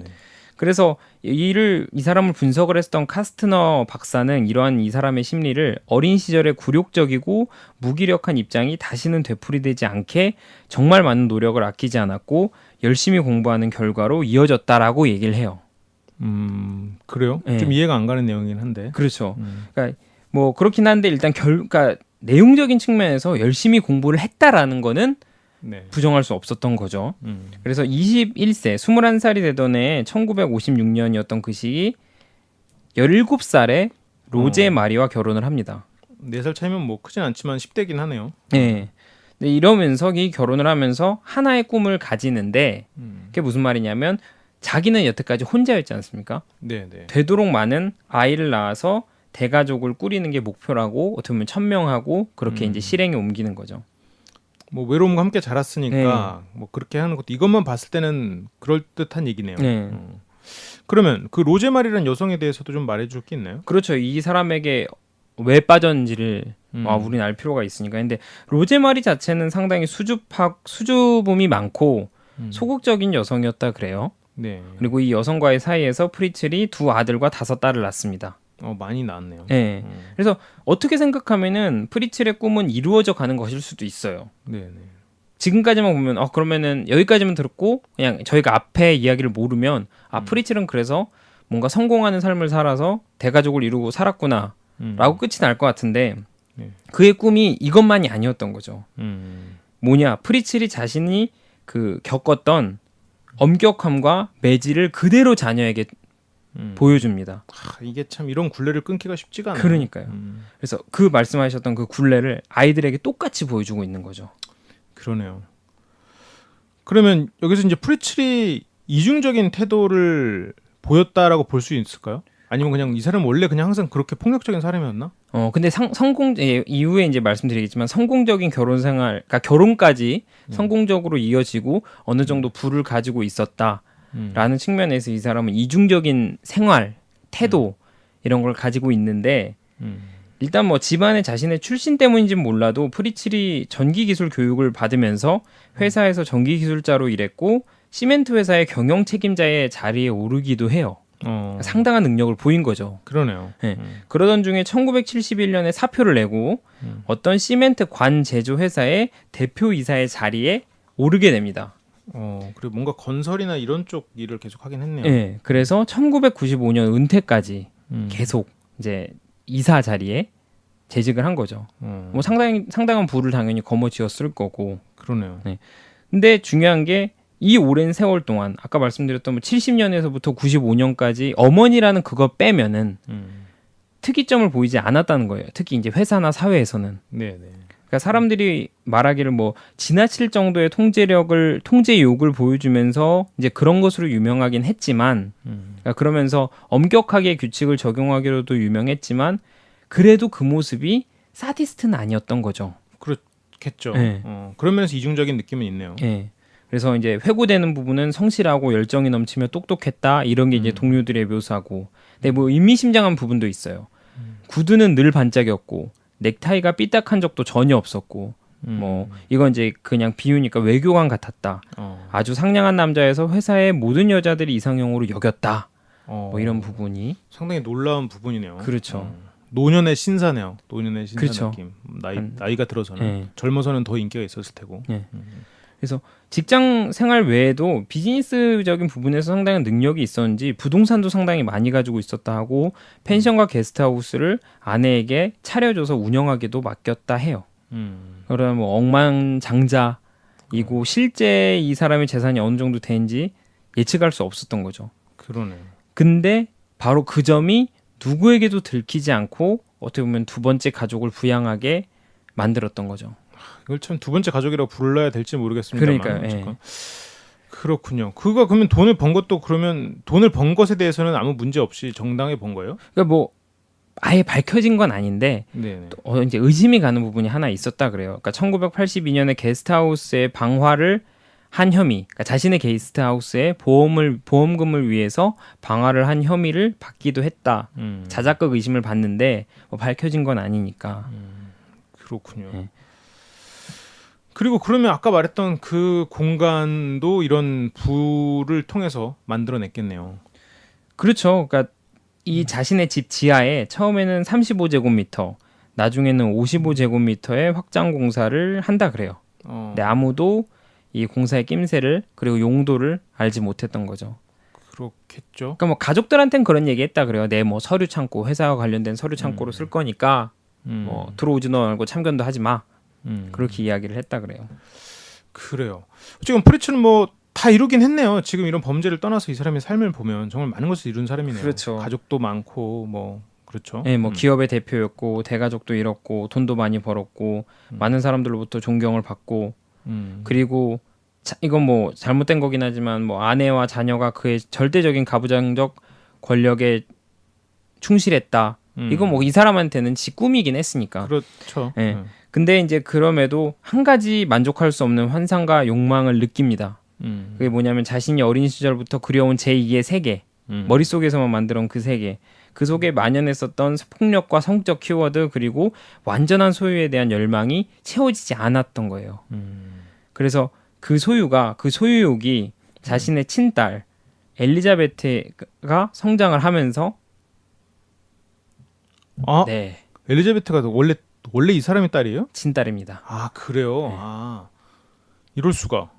그래서 이 사람을 분석을 했던 카스트너 박사는 이러한 이 사람의 심리를 어린 시절의 굴욕적이고 무기력한 입장이 다시는 되풀이되지 않게 정말 많은 노력을 아끼지 않았고 열심히 공부하는 결과로 이어졌다라고 얘기를 해요. 그래요? 네. 좀 이해가 안 가는 내용이긴 한데. 그렇죠. 그러니까 뭐 그렇긴 한데 일단 그러니까 내용적인 측면에서 열심히 공부를 했다라는 거는 부정할 수 없었던 거죠. 그래서 21세, 21살이 되던 해 1956년이었던 그 시기 17살에 로제 마리와 결혼을 합니다. 4살 차이면 뭐 크진 않지만 10대긴 하네요. 네. 근데 이러면서 이 결혼을 하면서 하나의 꿈을 가지는데 그게 무슨 말이냐면 자기는 여태까지 혼자였지 않습니까? 네. 되도록 많은 아이를 낳아서 대가족을 꾸리는 게 목표라고 어떻게 보면 천명하고 그렇게 이제 실행에 옮기는 거죠. 뭐 외로움과 함께 자랐으니까 뭐 그렇게 하는 것도 이것만 봤을 때는 그럴 듯한 얘기네요. 그러면 그 로제마리라는 여성에 대해서도 좀 말해줄 게 있나요? 그렇죠. 이 사람에게 왜 빠졌는지를 우리는 알 필요가 있으니까. 근데 로제마리 자체는 상당히 수줍음이 많고 소극적인 여성이었다 그래요. 네. 그리고 이 여성과의 사이에서 프리츠리 2 아들과 5 딸을 낳습니다. 많이 나왔네요. 네. 그래서 어떻게 생각하면은 프리츠의 꿈은 이루어져 가는 것일 수도 있어요. 네. 지금까지만 보면 그러면은 여기까지만 들었고 그냥 저희가 앞에 이야기를 모르면 프리츠는 그래서 뭔가 성공하는 삶을 살아서 대가족을 이루고 살았구나 라고 끝이 날 것 같은데 그의 꿈이 이것만이 아니었던 거죠. 뭐냐, 프리츠리 자신이 겪었던 엄격함과 매질을 그대로 자녀에게 보여줍니다. 이게 참 이런 굴레를 끊기가 쉽지가 않아요. 그러니까요. 그래서 그 말씀하셨던 그 굴레를 아이들에게 똑같이 보여주고 있는 거죠. 그러네요. 그러면 여기서 이제 프리츠리 이중적인 태도를 보였다라고 볼 수 있을까요? 아니면 그냥 이 사람은 원래 그냥 항상 그렇게 폭력적인 사람이었나? 근데 이후에 이제 말씀드리겠지만 성공적인 결혼 생활, 그러니까 결혼까지 성공적으로 이어지고 어느 정도 부를 가지고 있었다라는 측면에서 이 사람은 이중적인 생활, 태도 이런 걸 가지고 있는데 일단 뭐 집안의 자신의 출신 때문인지는 몰라도 프리츠리 전기기술 교육을 받으면서 회사에서 전기기술자로 일했고 시멘트 회사의 경영 책임자의 자리에 오르기도 해요. 상당한 능력을 보인 거죠. 그러네요. 네. 그러던 중에 1971년에 사표를 내고 어떤 시멘트 관 제조 회사의 대표이사의 자리에 오르게 됩니다. 그리고 뭔가 건설이나 이런 쪽 일을 계속 하긴 했네요. 네. 그래서 1995년 은퇴까지 계속 이제 이사 자리에 재직을 한 거죠. 뭐 상당한 부를 당연히 거머쥐었을 거고. 그러네요. 네. 근데 중요한 게 이 오랜 세월 동안 아까 말씀드렸던 70년에서부터 95년까지 어머니라는 그거 빼면은 특이점을 보이지 않았다는 거예요. 특히 이제 회사나 사회에서는. 네네. 그러니까 사람들이 말하기를 뭐 지나칠 정도의 통제욕을 보여주면서 이제 그런 것으로 유명하긴 했지만, 그러니까 그러면서 엄격하게 규칙을 적용하기로도 유명했지만, 그래도 그 모습이 사디스트는 아니었던 거죠. 그렇겠죠. 네. 그런 면에서 이중적인 느낌은 있네요. 네. 그래서 이제 회고되는 부분은 성실하고 열정이 넘치며 똑똑했다 이런 게 이제 동료들의 묘사고, 근데 뭐 의미심장한 부분도 있어요. 구두는 늘 반짝였고 넥타이가 삐딱한 적도 전혀 없었고, 뭐 이건 이제 그냥 비유니까 외교관 같았다. 아주 상냥한 남자여서 회사의 모든 여자들이 이상형으로 여겼다. 뭐 이런 부분이 상당히 놀라운 부분이네요. 그렇죠. 노년의 신사네요. 노년의 신사 그렇죠. 느낌. 나이가 들어서는 네. 젊어서는 더 인기가 있었을 테고. 네. 그래서 직장 생활 외에도 비즈니스적인 부분에서 상당히 능력이 있었는지 부동산도 상당히 많이 가지고 있었다 하고, 펜션과 게스트하우스를 아내에게 차려줘서 운영하기도 맡겼다 해요. 그러면 뭐 억만장자이고 실제 이 사람의 재산이 어느 정도 되는지 예측할 수 없었던 거죠. 그러네. 근데 바로 그 점이 누구에게도 들키지 않고 어떻게 보면 두 번째 가족을 부양하게 만들었던 거죠. 이걸 참 두 번째 가족이라고 불러야 될지 모르겠습니다만. 그러니까요. 예. 그렇군요. 그가 그러면 돈을 번 것도, 그러면 돈을 번 것에 대해서는 아무 문제 없이 정당하게 번 거예요? 그러니까 뭐 아예 밝혀진 건 아닌데 네네. 이제 의심이 가는 부분이 하나 있었다 그래요. 그러니까 1982년에 게스트하우스에 방화를 한 혐의, 그러니까 자신의 게스트하우스에 보험금을 위해서 방화를 한 혐의를 받기도 했다. 자작극 의심을 받는데 뭐 밝혀진 건 아니니까. 그렇군요. 네. 그리고 그러면 아까 말했던 그 공간도 이런 부를 통해서 만들어냈겠네요. 그렇죠. 그러니까 이 자신의 집 지하에 처음에는 35제곱미터, 나중에는 55제곱미터의 확장 공사를 한다 그래요. 근데 아무도 이 공사의 낌새를 그리고 용도를 알지 못했던 거죠. 그렇겠죠. 그러니까 뭐 가족들한테는 그런 얘기했다 그래요. 내 뭐 서류 창고, 회사와 관련된 서류 창고로 쓸 거니까 뭐 들어오지도 말고 참견도 하지 마. 그렇게 이야기를 했다 그래요. 그래요. 지금 프리츠는 뭐 다 이루긴 했네요. 지금 이런 범죄를 떠나서 이 사람의 삶을 보면 정말 많은 것을 이룬 사람이네요. 그렇죠. 가족도 많고 뭐 그렇죠. 네, 뭐 기업의 대표였고 대가족도 잃었고 돈도 많이 벌었고 많은 사람들로부터 존경을 받고 그리고 이건 뭐 잘못된 거긴 하지만 뭐 아내와 자녀가 그의 절대적인 가부장적 권력에 충실했다. 이건 뭐 이 사람한테는 지 꿈이긴 했으니까. 그렇죠. 네. 근데 이제 그럼에도 한 가지 만족할 수 없는 환상과 욕망을 느낍니다. 그게 뭐냐면 자신이 어린 시절부터 그려온 제2의 세계, 머릿속에서만 만들어온 그 세계, 그 속에 만연했었던 폭력과 성적 키워드 그리고 완전한 소유에 대한 열망이 채워지지 않았던 거예요. 그래서 그 소유욕이 자신의 친딸 엘리자베트가 성장을 하면서 네. 엘리자베트가 원래 이 사람의 딸이에요? 친딸입니다. 아, 그래요. 네. 이럴 수가.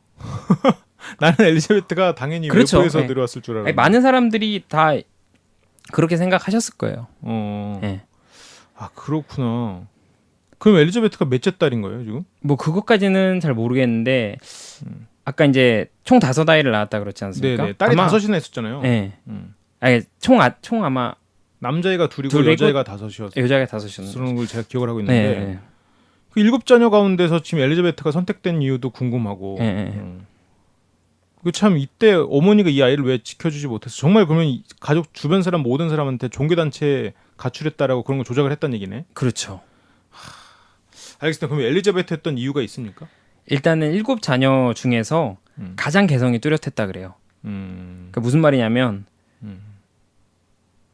나는 엘리자베트가 당연히 그렇죠. 외부에서 네. 들어왔을 줄 알았는데. 많은 사람들이 다 그렇게 생각하셨을 거예요. 네. 아, 그렇구나. 그럼 엘리자베트가 몇째 딸인 거예요, 지금? 뭐 그것까지는 잘 모르겠는데 아까 이제 총 5아이를 낳았다 그렇지 않습니까? 네, 딸이 5이나 있었잖아요. 네. 아니, 총 아마 남자애가 둘이고 여자애가 5이었어요. 여자가 5이었는데. 그런 걸 제가 기억을 하고 있는데. 네. 그 7자녀 가운데서 지금 엘리자베트가 선택된 이유도 궁금하고. 그 참 이때 어머니가 이 아이를 왜 지켜주지 못했어? 정말 그러면 가족 주변 사람 모든 사람한테 종교단체에 가출했다라고 그런 걸 조작을 했다는 얘기네. 그렇죠. 알겠습니다. 그럼 엘리자베트 했던 이유가 있습니까? 일단은 7자녀 중에서 가장 개성이 뚜렷했다 그래요. 그러니까 무슨 말이냐면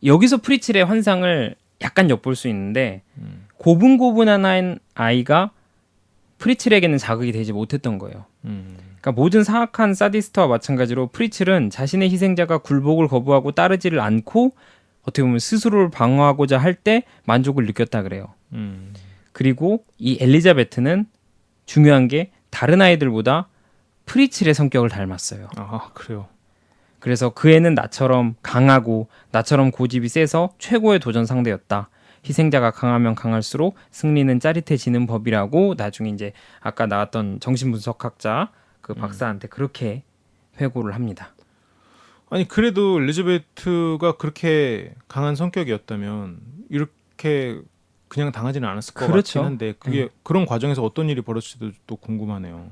여기서 프리츠의 환상을 약간 엿볼 수 있는데 고분고분한 아이가 프리츠에게는 자극이 되지 못했던 거예요. 그러니까 모든 사악한 사디스트와 마찬가지로 프리츠는 자신의 희생자가 굴복을 거부하고 따르지를 않고 어떻게 보면 스스로를 방어하고자 할 때 만족을 느꼈다 그래요. 그리고 이 엘리자베트는 중요한 게 다른 아이들보다 프리츠의 성격을 닮았어요. 아, 그래요. 그래서 그 애는 나처럼 강하고 나처럼 고집이 세서 최고의 도전 상대였다. 희생자가 강하면 강할수록 승리는 짜릿해지는 법이라고 나중에 이제 아까 나왔던 정신분석학자 그 박사한테 그렇게 회고를 합니다. 아니 그래도 엘리자베트가 그렇게 강한 성격이었다면 그렇게 그냥 당하지는 않았을 것 그렇죠. 같긴 한데 그게 그런 과정에서 어떤 일이 벌어질지도 또 궁금하네요.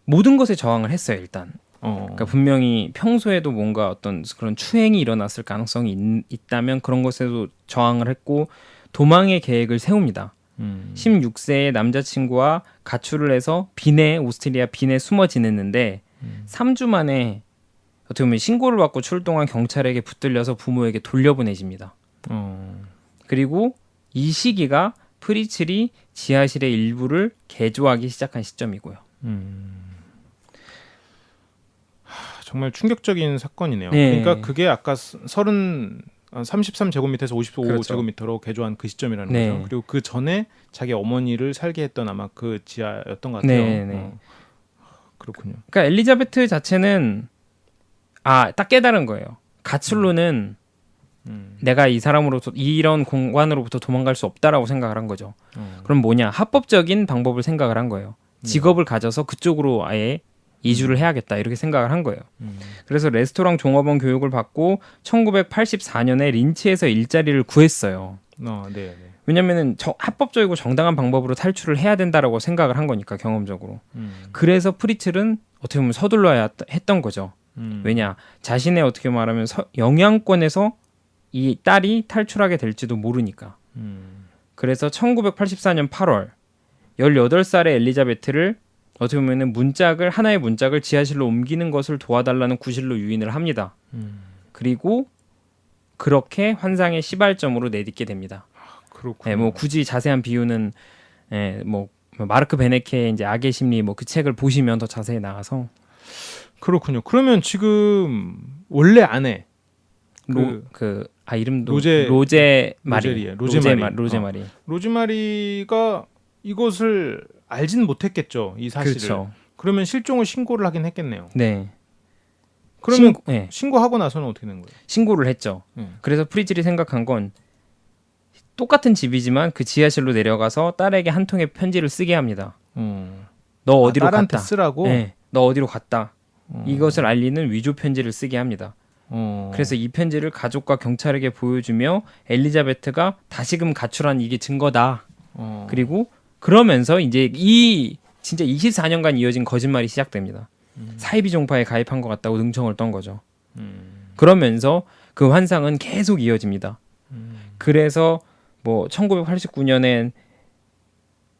모든 것에 저항을 했어요 일단. 그러니까 분명히 평소에도 뭔가 어떤 그런 추행이 일어났을 가능성이 있다면 그런 것에도 저항을 했고 도망의 계획을 세웁니다. 16세의 남자친구와 가출을 해서 오스트리아 빈에 숨어 지냈는데 3주 만에 어떻게 보면 신고를 받고 출동한 경찰에게 붙들려서 부모에게 돌려보내집니다. 그리고 이 시기가 프리츠리 지하실의 일부를 개조하기 시작한 시점이고요. 정말 충격적인 사건이네요. 네. 그러니까 그게 아까 33제곱미터에서 55제곱미터로 그렇죠. 개조한 그 시점이라는 네. 거죠. 그리고 그 전에 자기 어머니를 살게 했던 아마 그 지하였던 것 같아요. 네. 그렇군요. 그러니까 엘리자베트 자체는 딱 깨달은 거예요. 가출로는 내가 이 사람으로부터 이런 공간으로부터 도망갈 수 없다라고 생각을 한 거죠. 그럼 뭐냐? 합법적인 방법을 생각을 한 거예요. 직업을 가져서 그쪽으로 아예 이주를 해야겠다 이렇게 생각을 한 거예요. 그래서 레스토랑 종업원 교육을 받고 1984년에 린치에서 일자리를 구했어요. 네. 왜냐면은 합법적이고 정당한 방법으로 탈출을 해야 된다라고 생각을 한 거니까 경험적으로. 그래서 프리츠는 어떻게 보면 서둘러야 했던 거죠. 왜냐? 자신의 어떻게 말하면 영향권에서 이 딸이 탈출하게 될지도 모르니까. 그래서 1984년 8월 18살의 엘리자베트를 어떻게 보면은 하나의 문짝을 지하실로 옮기는 것을 도와달라는 구실로 유인을 합니다. 그리고 그렇게 환상의 시발점으로 내딛게 됩니다. 그렇군요. 뭐 굳이 자세한 비유는 뭐 마르크 베네케의 이제 악의 심리 뭐 그 책을 보시면 더 자세히 나와서. 그렇군요. 그러면 지금 원래 아내 이름도 로제마리. 로즈마리가 이것을 알지는 못했겠죠. 이 사실을. 그렇죠. 그러면 실종을 신고를 하긴 했겠네요. 네. 그러면 신고하고 나서는 어떻게 된 거예요? 신고를 했죠. 그래서 프리즐이 생각한 건 똑같은 집이지만 그 지하실로 내려가서 딸에게 한 통의 편지를 쓰게 합니다. 너 어디로 딸한테 갔다. 쓰라고? 네. 너 어디로 갔다. 이것을 알리는 위조 편지를 쓰게 합니다. 그래서 이 편지를 가족과 경찰에게 보여주며 엘리자베트가 다시금 가출한 이게 증거다. 그리고 그러면서 이제 진짜 24년간 이어진 거짓말이 시작됩니다. 사이비 종파에 가입한 것 같다고 능청을 떤 거죠. 그러면서 그 환상은 계속 이어집니다. 그래서 뭐 1989년엔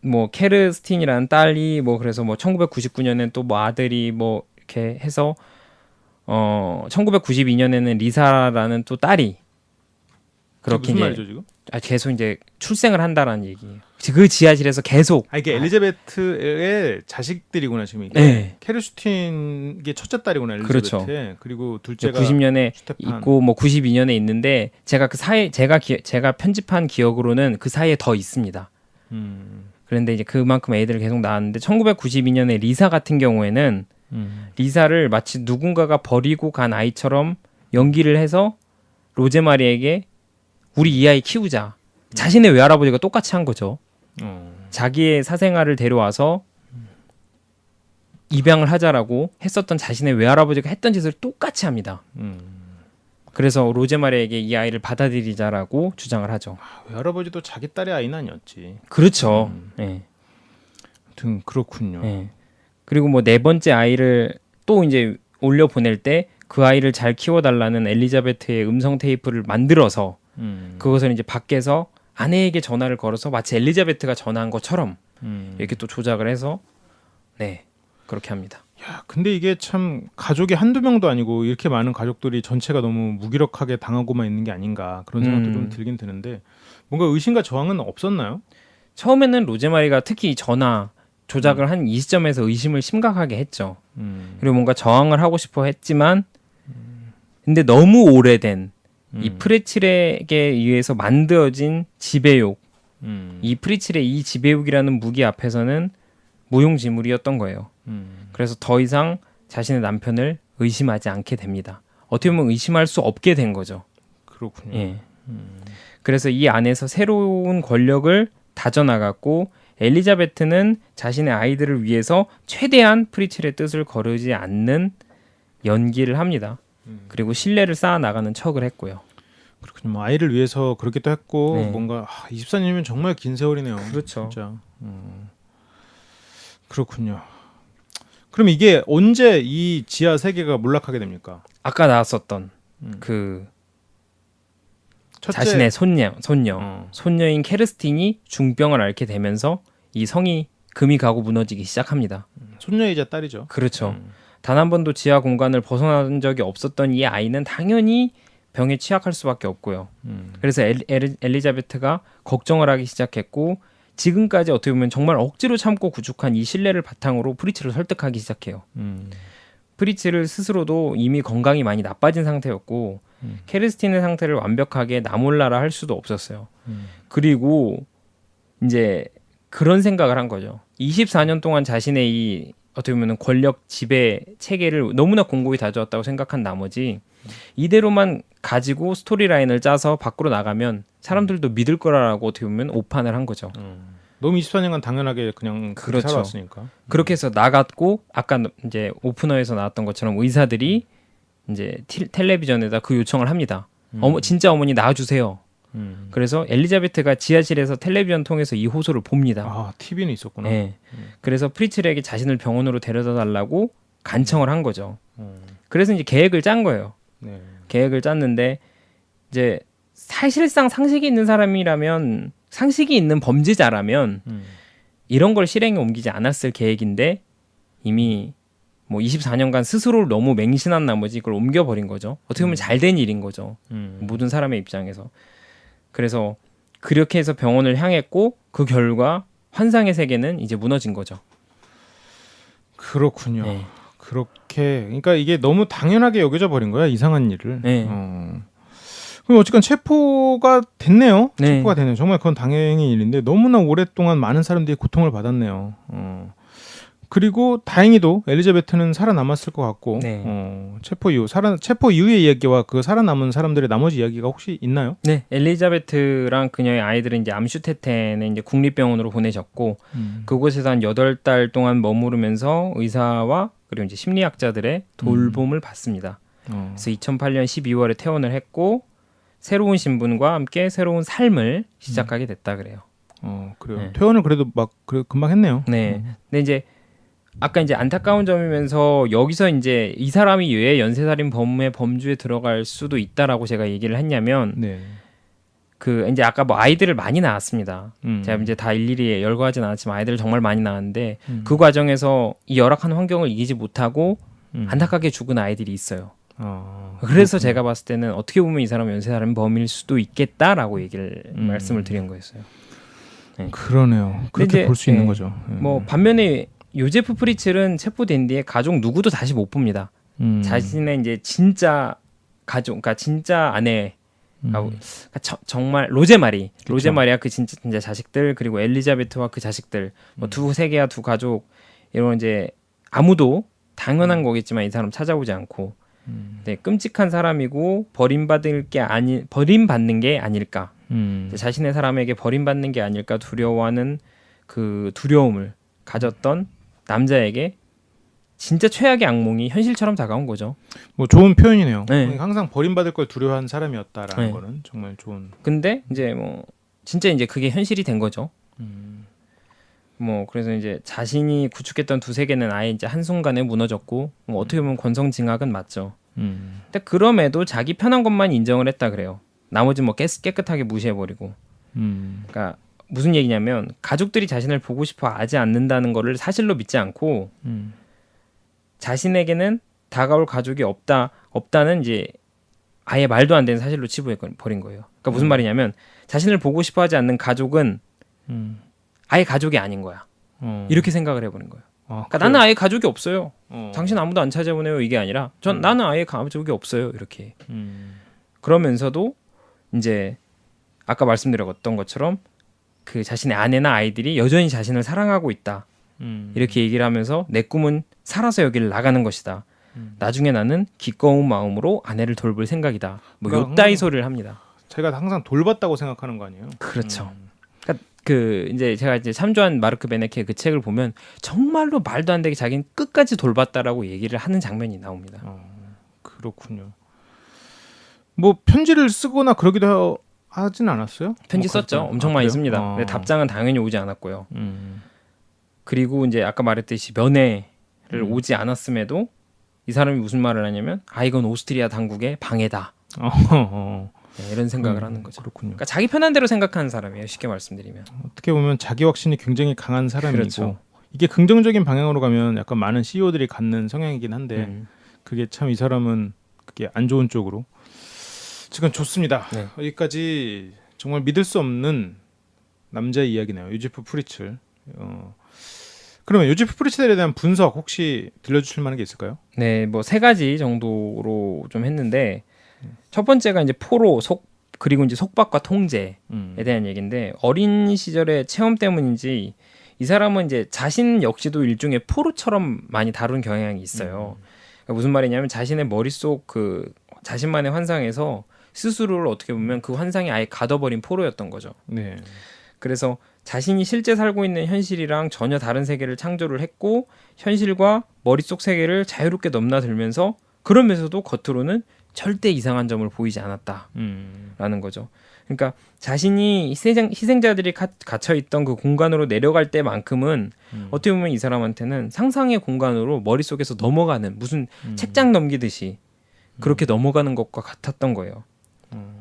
뭐 케르스틴이라는 딸이 그래서 1999년엔 또 아들이 이렇게 해서 1992년에는 리사라는 또 딸이 그렇게 무슨 말이죠 지금? 계속 이제 출생을 한다라는 얘기예요. 그 지하실에서 계속. 이게 엘리자베트의 자식들이구나 지금 이게. 네. 케르슈틴 이게 첫째 딸이구나 엘리자베트. 그렇죠. 그리고 둘째가 90년에 슈테판. 있고 92년에 있는데 제가 그 사이 제가 편집한 기억으로는 그 사이에 더 있습니다. 그런데 이제 그만큼 애들을 계속 낳았는데 1992년에 리사 같은 경우에는 리사를 마치 누군가가 버리고 간 아이처럼 연기를 해서 로제마리에게 우리 이 아이 키우자. 자신의 외할아버지가 똑같이 한 거죠. 자기의 사생아를 데려와서 입양을 하자라고 했었던 자신의 외할아버지가 했던 짓을 똑같이 합니다. 그래서 로제마리에게 이 아이를 받아들이자라고 주장을 하죠. 외할아버지도 자기 딸의 아이는 아니었지. 그렇죠. 네. 아무튼 그렇군요. 네. 그리고 네 번째 아이를 또 이제 올려 보낼 때 그 아이를 잘 키워달라는 엘리자베트의 음성 테이프를 만들어서 그것을 이제 밖에서 아내에게 전화를 걸어서 마치 엘리자베트가 전화한 것처럼 이렇게 또 조작을 해서 그렇게 합니다. 야, 근데 이게 참 가족이 한두 명도 아니고 이렇게 많은 가족들이 전체가 너무 무기력하게 당하고만 있는 게 아닌가 그런 생각도 좀 들긴 드는데 뭔가 의심과 저항은 없었나요? 처음에는 로제마리가 특히 전화 조작을 한 이 시점에서 의심을 심각하게 했죠. 그리고 뭔가 저항을 하고 싶어 했지만 근데 너무 오래된 이 프레칠에게 의해서 만들어진 지배욕 이 프리칠의 이 지배욕이라는 무기 앞에서는 무용지물이었던 거예요. 그래서 더 이상 자신의 남편을 의심하지 않게 됩니다. 어떻게 보면 의심할 수 없게 된 거죠. 그렇군요. 예. 그래서 이 안에서 새로운 권력을 다져나갔고 엘리자베트는 자신의 아이들을 위해서 최대한 프리칠의 뜻을 거르지 않는 연기를 합니다. 그리고 신뢰를 쌓아나가는 척을 했고요. 그렇군요. 뭐 아이를 위해서 그렇게도 했고 네. 뭔가 24년이면 정말 긴 세월이네요. 그렇죠. 진짜. 그렇군요. 그럼 이게 언제 이 지하 세계가 몰락하게 됩니까? 아까 나왔었던 그 첫째, 자신의 손녀인 케르스틴이 중병을 앓게 되면서 이 성이 금이 가고 무너지기 시작합니다. 손녀이자 딸이죠. 그렇죠. 단 한 번도 지하 공간을 벗어난 적이 없었던 이 아이는 당연히 병에 취약할 수밖에 없고요. 그래서 엘리자베트가 걱정을 하기 시작했고 지금까지 어떻게 보면 정말 억지로 참고 구축한 이 신뢰를 바탕으로 프리츠를 설득하기 시작해요. 프리츠를 스스로도 이미 건강이 많이 나빠진 상태였고 케르스틴의 상태를 완벽하게 나몰라라 할 수도 없었어요. 그리고 이제 그런 생각을 한 거죠. 24년 동안 자신의 이 어떻게 보면 권력 지배 체계를 너무나 공고히 다져왔다고 생각한 나머지 이대로만 가지고 스토리라인을 짜서 밖으로 나가면 사람들도 믿을 거라고 어떻게 보면 오판을 한 거죠. 너무 24년간 당연하게 그냥 그렇죠. 살아왔으니까. 그렇게 해서 나갔고 아까 이제 오프너에서 나왔던 것처럼 의사들이 이제 텔레비전에다 그 요청을 합니다. 진짜 어머니 나와주세요. 그래서 엘리자베트가 지하실에서 텔레비전 통해서 이 호소를 봅니다. TV는 있었구나. 네. 그래서 프리츠에게 자신을 병원으로 데려다 달라고 간청을 한 거죠. 그래서 이제 계획을 짠 거예요. 네. 계획을 짰는데 이제 사실상 상식이 있는 범죄자라면 이런 걸 실행에 옮기지 않았을 계획인데 이미 뭐 24년간 스스로를 너무 맹신한 나머지 이걸 옮겨버린 거죠. 어떻게 보면 잘된 일인 거죠. 모든 사람의 입장에서. 그래서 그렇게 해서 병원을 향했고 그 결과 환상의 세계는 이제 무너진 거죠. 그렇군요. 네. 그렇게 그러니까 이게 너무 당연하게 여겨져 버린 거야, 이상한 일을. 네. 그럼 어쨌건 체포가 됐네요. 네. 체포가 되네요. 정말 그건 당연히 일인데 너무나 오랫동안 많은 사람들이 고통을 받았네요. 그리고 다행히도 엘리자베트는 살아남았을 것 같고 네. 체포 이후의 이야기와 그 살아남은 사람들의 나머지 이야기가 혹시 있나요? 네, 엘리자베트랑 그녀의 아이들은 이제 암슈테텐에 이제 국립병원으로 보내졌고 그곳에서 한 8달 동안 머무르면서 의사와 그리고 이제 심리학자들의 돌봄을 받습니다. 그래서 2008년 12월에 퇴원을 했고 새로운 신분과 함께 새로운 삶을 시작하게 됐다 그래요. 그래요. 네. 퇴원을 그래도 금방 했네요. 네. 근데 이제 아까 이제 안타까운 점이면서 여기서 이제 이 사람이 왜 연쇄살인 범주에 들어갈 수도 있다라고 제가 얘기를 했냐면 네. 그 이제 아까 뭐 아이들을 많이 낳았습니다. 제가 이제 다 일일이 열거하진 않았지만 아이들을 정말 많이 낳았는데 그 과정에서 이 열악한 환경을 이기지 못하고 안타깝게 죽은 아이들이 있어요. 그래서 제가 봤을 때는 어떻게 보면 이 사람은 연쇄살인 범일 수도 있겠다라고 얘기를 말씀을 드린 거였어요. 네. 그러네요. 그렇게 볼 수 있는 거죠. 뭐 반면에 요제프 프리츠는 체포된 뒤에 가족 누구도 다시 못 봅니다. 자신의 이제 진짜 가족, 그러니까 진짜 아내, 정말 로제마리아 그 진짜 자식들 그리고 엘리자베트와 그 자식들, 뭐 두 세계와 두 가족 이런 이제 아무도 당연한 거겠지만 이 사람 찾아오지 않고, 네, 끔찍한 사람이고 버림받는 게 아닐까, 자신의 사람에게 버림받는 게 아닐까 두려워하는 그 두려움을 가졌던 남자에게 진짜 최악의 악몽이 현실처럼 다가온 거죠. 뭐 좋은 표현이네요. 네. 항상 버림받을 걸 두려워한 사람이었다라는 네. 거는 정말 좋은. 근데 이제 뭐 진짜 이제 그게 현실이 된 거죠. 뭐 그래서 이제 자신이 구축했던 두 세계는 아예 이제 한순간에 무너졌고, 뭐 어떻게 보면 권성징악은 맞죠. 근데 그럼에도 자기 편한 것만 인정을 했다 그래요. 나머지 뭐 깨끗하게 무시해버리고. 그러니까 무슨 얘기냐면 가족들이 자신을 보고 싶어 하지 않는다는 거를 사실로 믿지 않고 자신에게는 다가올 가족이 없다는 이제 아예 말도 안 되는 사실로 치부해버린 거예요. 그러니까 무슨 말이냐면 자신을 보고 싶어 하지 않는 가족은 아예 가족이 아닌 거야. 이렇게 생각을 해버린 거예요. 그러니까 나는 아예 가족이 없어요. 당신 아무도 안 찾아보네요. 이게 아니라 나는 아예 가족이 없어요. 이렇게. 그러면서도 이제 아까 말씀드렸던 것처럼 그 자신의 아내나 아이들이 여전히 자신을 사랑하고 있다. 이렇게 얘기를 하면서 내 꿈은 살아서 여기를 나가는 것이다. 나중에 나는 기꺼운 마음으로 아내를 돌볼 생각이다. 뭐 그러니까 요따이 소리를 합니다. 제가 항상 돌봤다고 생각하는 거 아니에요? 그렇죠. 그러니까 그 이제 제가 이제 참조한 마르크 베네케 그 책을 보면 정말로 말도 안 되게 자기는 끝까지 돌봤다라고 얘기를 하는 장면이 나옵니다. 그렇군요. 뭐 편지를 쓰거나 그러기도 하진 않았어요? 편지 뭐 썼죠. 엄청 많이 그래요? 씁니다. 근데 답장은 당연히 오지 않았고요. 음. 그리고 이제 아까 말했듯이 면회를 오지 않았음에도 이 사람이 무슨 말을 하냐면 이건 오스트리아 당국의 방해다. 네, 이런 생각을 하는 거죠. 그렇군요. 그러니까 자기 편한 대로 생각하는 사람이에요. 쉽게 말씀드리면. 어떻게 보면 자기 확신이 굉장히 강한 사람이고 그렇죠. 이게 긍정적인 방향으로 가면 약간 많은 CEO들이 갖는 성향이긴 한데 그게 참 이 사람은 그게 안 좋은 쪽으로 지금 좋습니다. 네. 여기까지 정말 믿을 수 없는 남자의 이야기네요. 요제프 프리츠. 그러면 요제프 프리츠에 대한 분석 혹시 들려주실 만한 게 있을까요? 네, 뭐 세 가지 정도로 좀 했는데 첫 번째가 이제 포로 그리고 이제 속박과 통제에 대한 얘기인데 어린 시절의 체험 때문인지 이 사람은 이제 자신 역시도 일종의 포로처럼 많이 다룬 경향이 있어요. 그러니까 무슨 말이냐면 자신의 머릿속 그 자신만의 환상에서 스스로를 어떻게 보면 그 환상에 아예 가둬버린 포로였던 거죠. 네. 그래서 자신이 실제 살고 있는 현실이랑 전혀 다른 세계를 창조를 했고 현실과 머릿속 세계를 자유롭게 넘나들면서 그러면서도 겉으로는 절대 이상한 점을 보이지 않았다라는 거죠. 그러니까 자신이 희생자들이 갇혀있던 그 공간으로 내려갈 때만큼은 어떻게 보면 이 사람한테는 상상의 공간으로 머릿속에서 넘어가는 무슨 책장 넘기듯이 그렇게 넘어가는 것과 같았던 거예요.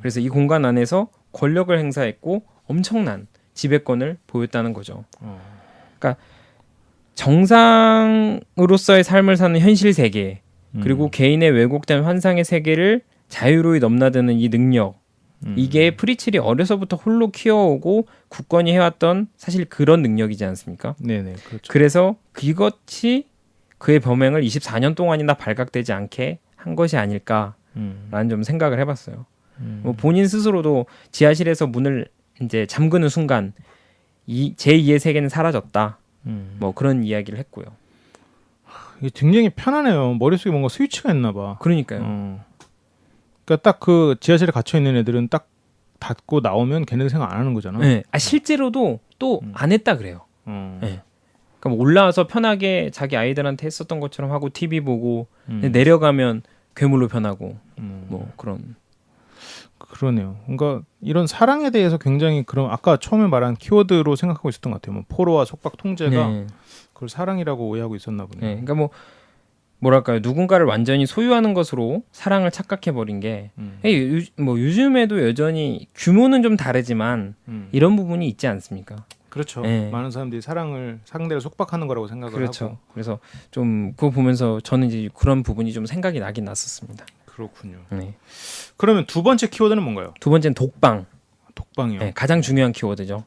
그래서 이 공간 안에서 권력을 행사했고 엄청난 지배권을 보였다는 거죠. 그러니까 정상으로서의 삶을 사는 현실 세계 그리고 개인의 왜곡된 환상의 세계를 자유로이 넘나드는 이 능력 이게 프리첼이 어려서부터 홀로 키워오고 굳건히 해왔던 사실 그런 능력이지 않습니까? 네네 그렇죠. 그래서 그것이 그의 범행을 24년 동안이나 발각되지 않게 한 것이 아닐까라는 좀 생각을 해봤어요. 뭐 본인 스스로도 지하실에서 문을 이제 잠그는 순간 제2의 세계는 사라졌다. 뭐 그런 이야기를 했고요. 이게 굉장히 편하네요. 머릿속에 뭔가 스위치가 있나 봐. 그러니까요. 그러니까 딱 그 지하실에 갇혀 있는 애들은 딱 닫고 나오면 걔네들 생각 안 하는 거잖아. 네. 실제로도 또 안 했다 그래요. 네. 그러니까 올라와서 편하게 자기 아이들한테 했었던 것처럼 하고 TV 보고 내려가면 괴물로 변하고 뭐 그런. 그러네요. 그러니까 이런 사랑에 대해서 굉장히 그런 아까 처음에 말한 키워드로 생각하고 있었던 것 같아요. 뭐 포로와 속박 통제가 네. 그걸 사랑이라고 오해하고 있었나 보네요. 네. 그러니까 뭐랄까요, 누군가를 완전히 소유하는 것으로 사랑을 착각해 버린 게 뭐 요즘에도 여전히 규모는 좀 다르지만 이런 부분이 있지 않습니까? 그렇죠. 네. 많은 사람들이 사랑을 상대를 속박하는 거라고 생각을 그렇죠. 하고. 그래서 좀 그거 보면서 저는 이제 그런 부분이 좀 생각이 나긴 났었습니다. 그렇군요. 네. 그러면 두 번째 키워드는 뭔가요? 두 번째는 독방. 독방이요. 네, 가장 중요한 키워드죠.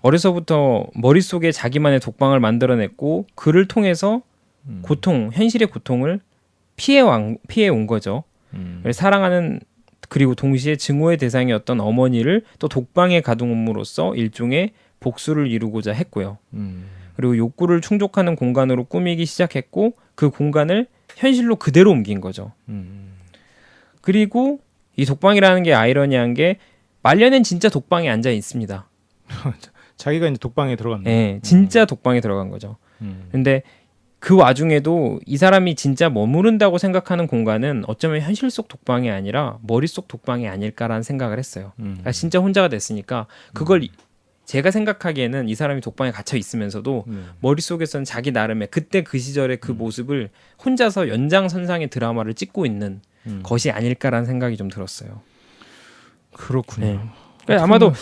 어려서부터 머릿속에 자기만의 독방을 만들어냈고 그를 통해서 현실의 고통을 피해 온 거죠. 사랑하는 그리고 동시에 증오의 대상이었던 어머니를 또 독방에 가둠으로써 일종의 복수를 이루고자 했고요. 그리고 욕구를 충족하는 공간으로 꾸미기 시작했고 그 공간을 현실로 그대로 옮긴 거죠. 그리고 이 독방이라는 게 아이러니한 게 말년엔 진짜 독방에 앉아 있습니다. 자기가 이제 독방에 들어갔네. 네, 진짜 독방에 들어간 거죠. 근데 그 와중에도 이 사람이 진짜 머무른다고 생각하는 공간은 어쩌면 현실 속 독방이 아니라 머릿속 독방이 아닐까라는 생각을 했어요. 그러니까 진짜 혼자가 됐으니까 그걸 제가 생각하기에는 이 사람이 독방에 갇혀 있으면서도 머릿속에서는 자기 나름의 그때 그 시절의 그 모습을 혼자서 연장선상의 드라마를 찍고 있는 것이 아닐까라는 생각이 좀 들었어요. 그렇군요. 네. 그러니까 아마도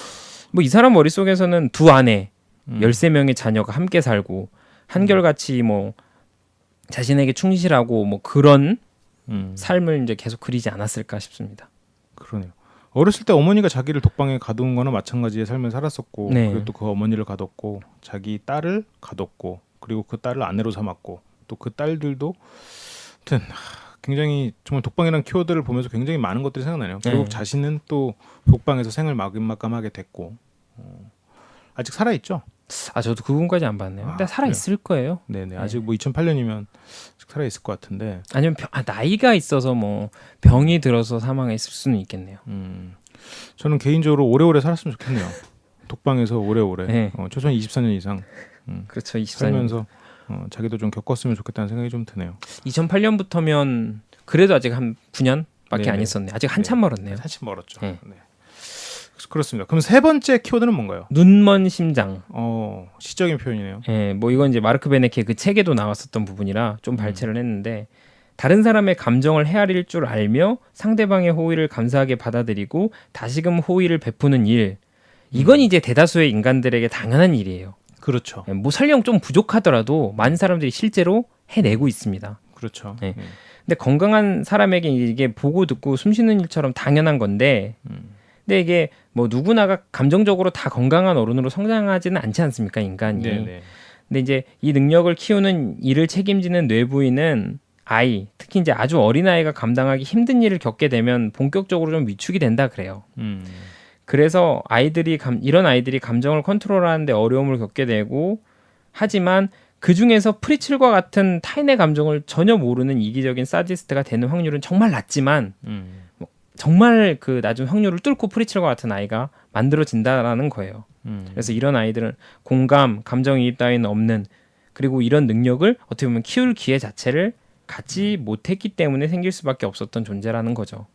뭐 이 사람 머릿속에서는 두 아내 13명의 자녀가 함께 살고 한결같이 뭐 자신에게 충실하고 뭐 그런 삶을 이제 계속 그리지 않았을까 싶습니다. 그러네요. 어렸을 때 어머니가 자기를 독방에 가둔 거나 마찬가지의 삶을 살았었고 네. 그리고 또 그 어머니를 가뒀고 자기 딸을 가뒀고 그리고 그 딸을 아내로 삼았고 또 그 딸들도 하여튼 굉장히 정말 독방이라는 키워드를 보면서 굉장히 많은 것들이 생각나네요. 결국 자신은 또 독방에서 생을 마감하게 됐고 아직 살아있죠? 저도 그 부분까지 안 봤네요. 근데 살아있을 거예요. 네네. 아직 뭐 2008년이면 살아있을 것 같은데. 아니면 나이가 있어서 뭐 병이 들어서 사망했을 수는 있겠네요. 저는 개인적으로 오래오래 살았으면 좋겠네요. 독방에서 오래오래. 네. 최소한 24년 이상. 그렇죠. 24년. 살면서 자기도 좀 겪었으면 좋겠다는 생각이 좀 드네요. 2008년부터면 그래도 아직 한 9년 밖에 안 있었네. 아직 한참 멀었네요. 한참 멀었죠. 네. 네. 그렇습니다. 그럼 세 번째 키워드는 뭔가요? 눈먼 심장. 시적인 표현이네요. 예, 뭐 이건 이제 마르크 베네케 그 책에도 나왔었던 부분이라 좀 발췌를 했는데 다른 사람의 감정을 헤아릴 줄 알며 상대방의 호의를 감사하게 받아들이고 다시금 호의를 베푸는 일. 이건 이제 대다수의 인간들에게 당연한 일이에요. 그렇죠. 예, 뭐 설령 좀 부족하더라도 많은 사람들이 실제로 해내고 있습니다. 그렇죠. 예. 근데 건강한 사람에게 이게 보고 듣고 숨쉬는 일처럼 당연한 건데 근데 이게 뭐 누구나가 감정적으로 다 건강한 어른으로 성장하지는 않지 않습니까, 인간이. 네네. 근데 이제 이 능력을 키우는 일을 책임지는 뇌부위는 아이, 특히 이제 아주 어린 아이가 감당하기 힘든 일을 겪게 되면 본격적으로 좀 위축이 된다 그래요. 그래서 이런 아이들이 감정을 컨트롤하는데 어려움을 겪게 되고 하지만 그 중에서 프리첼과 같은 타인의 감정을 전혀 모르는 이기적인 사디스트가 되는 확률은 정말 낮지만 정말 그 낮은 확률을 뚫고 프리첼과 같은 아이가 만들어진다라는 거예요. 그래서 이런 아이들은 공감, 감정이입 따위는 없는 그리고 이런 능력을 어떻게 보면 키울 기회 자체를 갖지 못했기 때문에 생길 수밖에 없었던 존재라는 거죠.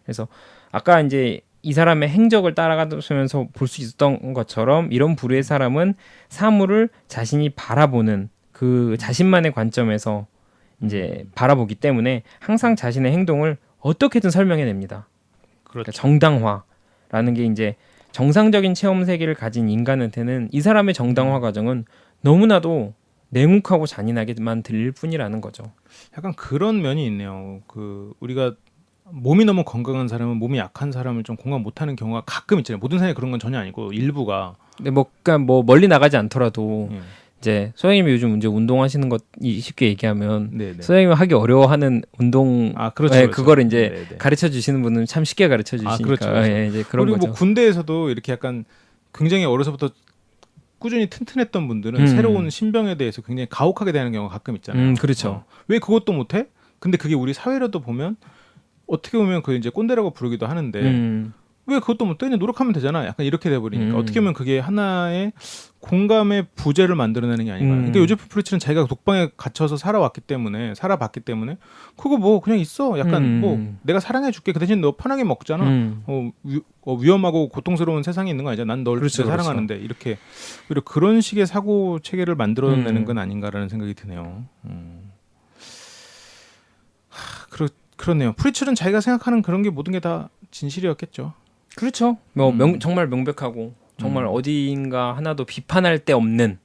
그래서 아까 이제 이 사람의 행적을 따라가면서 볼 수 있었던 것처럼 이런 부류의 사람은 사물을 자신이 바라보는 그 자신만의 관점에서 이제 바라보기 때문에 항상 자신의 행동을 어떻게든 설명해냅니다. 그렇죠. 그러니까 정당화라는 게 이제 정상적인 체험 세계를 가진 인간한테는 이 사람의 정당화 과정은 너무나도 냉혹하고 잔인하게만 들릴 뿐이라는 거죠. 약간 그런 면이 있네요. 우리가 몸이 너무 건강한 사람은 몸이 약한 사람을 좀 공감 못하는 경우가 가끔 있잖아요. 모든 사람이 그런 건 전혀 아니고 일부가. 근데 그러니까 멀리 나가지 않더라도 이제 소장님이 요즘 이제 운동하시는 것 쉽게 얘기하면 소장님이 하기 어려워하는 운동 그렇죠. 그거를 이제 가르쳐 주시는 분은 참 쉽게 가르쳐 주시니까 그렇죠. 예, 이제 그런 그리고 거죠. 뭐 군대에서도 이렇게 약간 굉장히 어려서부터 꾸준히 튼튼했던 분들은 새로운 신병에 대해서 굉장히 가혹하게 대하는 경우가 가끔 있잖아요. 그렇죠. 왜 그것도 못해? 근데 그게 우리 사회로도 보면 어떻게 보면 그 이제 꼰대라고 부르기도 하는데 왜 그것도 못해? 그냥 노력하면 되잖아. 약간 이렇게 돼버리니까 어떻게 보면 그게 하나의 공감의 부재를 만들어내는 게 아닌가. 그러니까 요제프 프리츠는 자기가 독방에 갇혀서 살아봤기 때문에 그거 뭐 그냥 있어. 약간 뭐 내가 사랑해줄게. 그 대신 너 편하게 먹잖아. 위험하고 고통스러운 세상에 있는 거 아니잖아. 난 널 그렇죠, 진짜 사랑하는데 이렇게 오히려 그런 식의 사고 체계를 만들어내는 건 아닌가라는 생각이 드네요. 그렇네요. 프리첼은 자기가 생각하는 그런 게 모든 게 다 진실이었겠죠. 그렇죠. 정말 명백하고 정말 어디인가 하나도 비판할 데 없는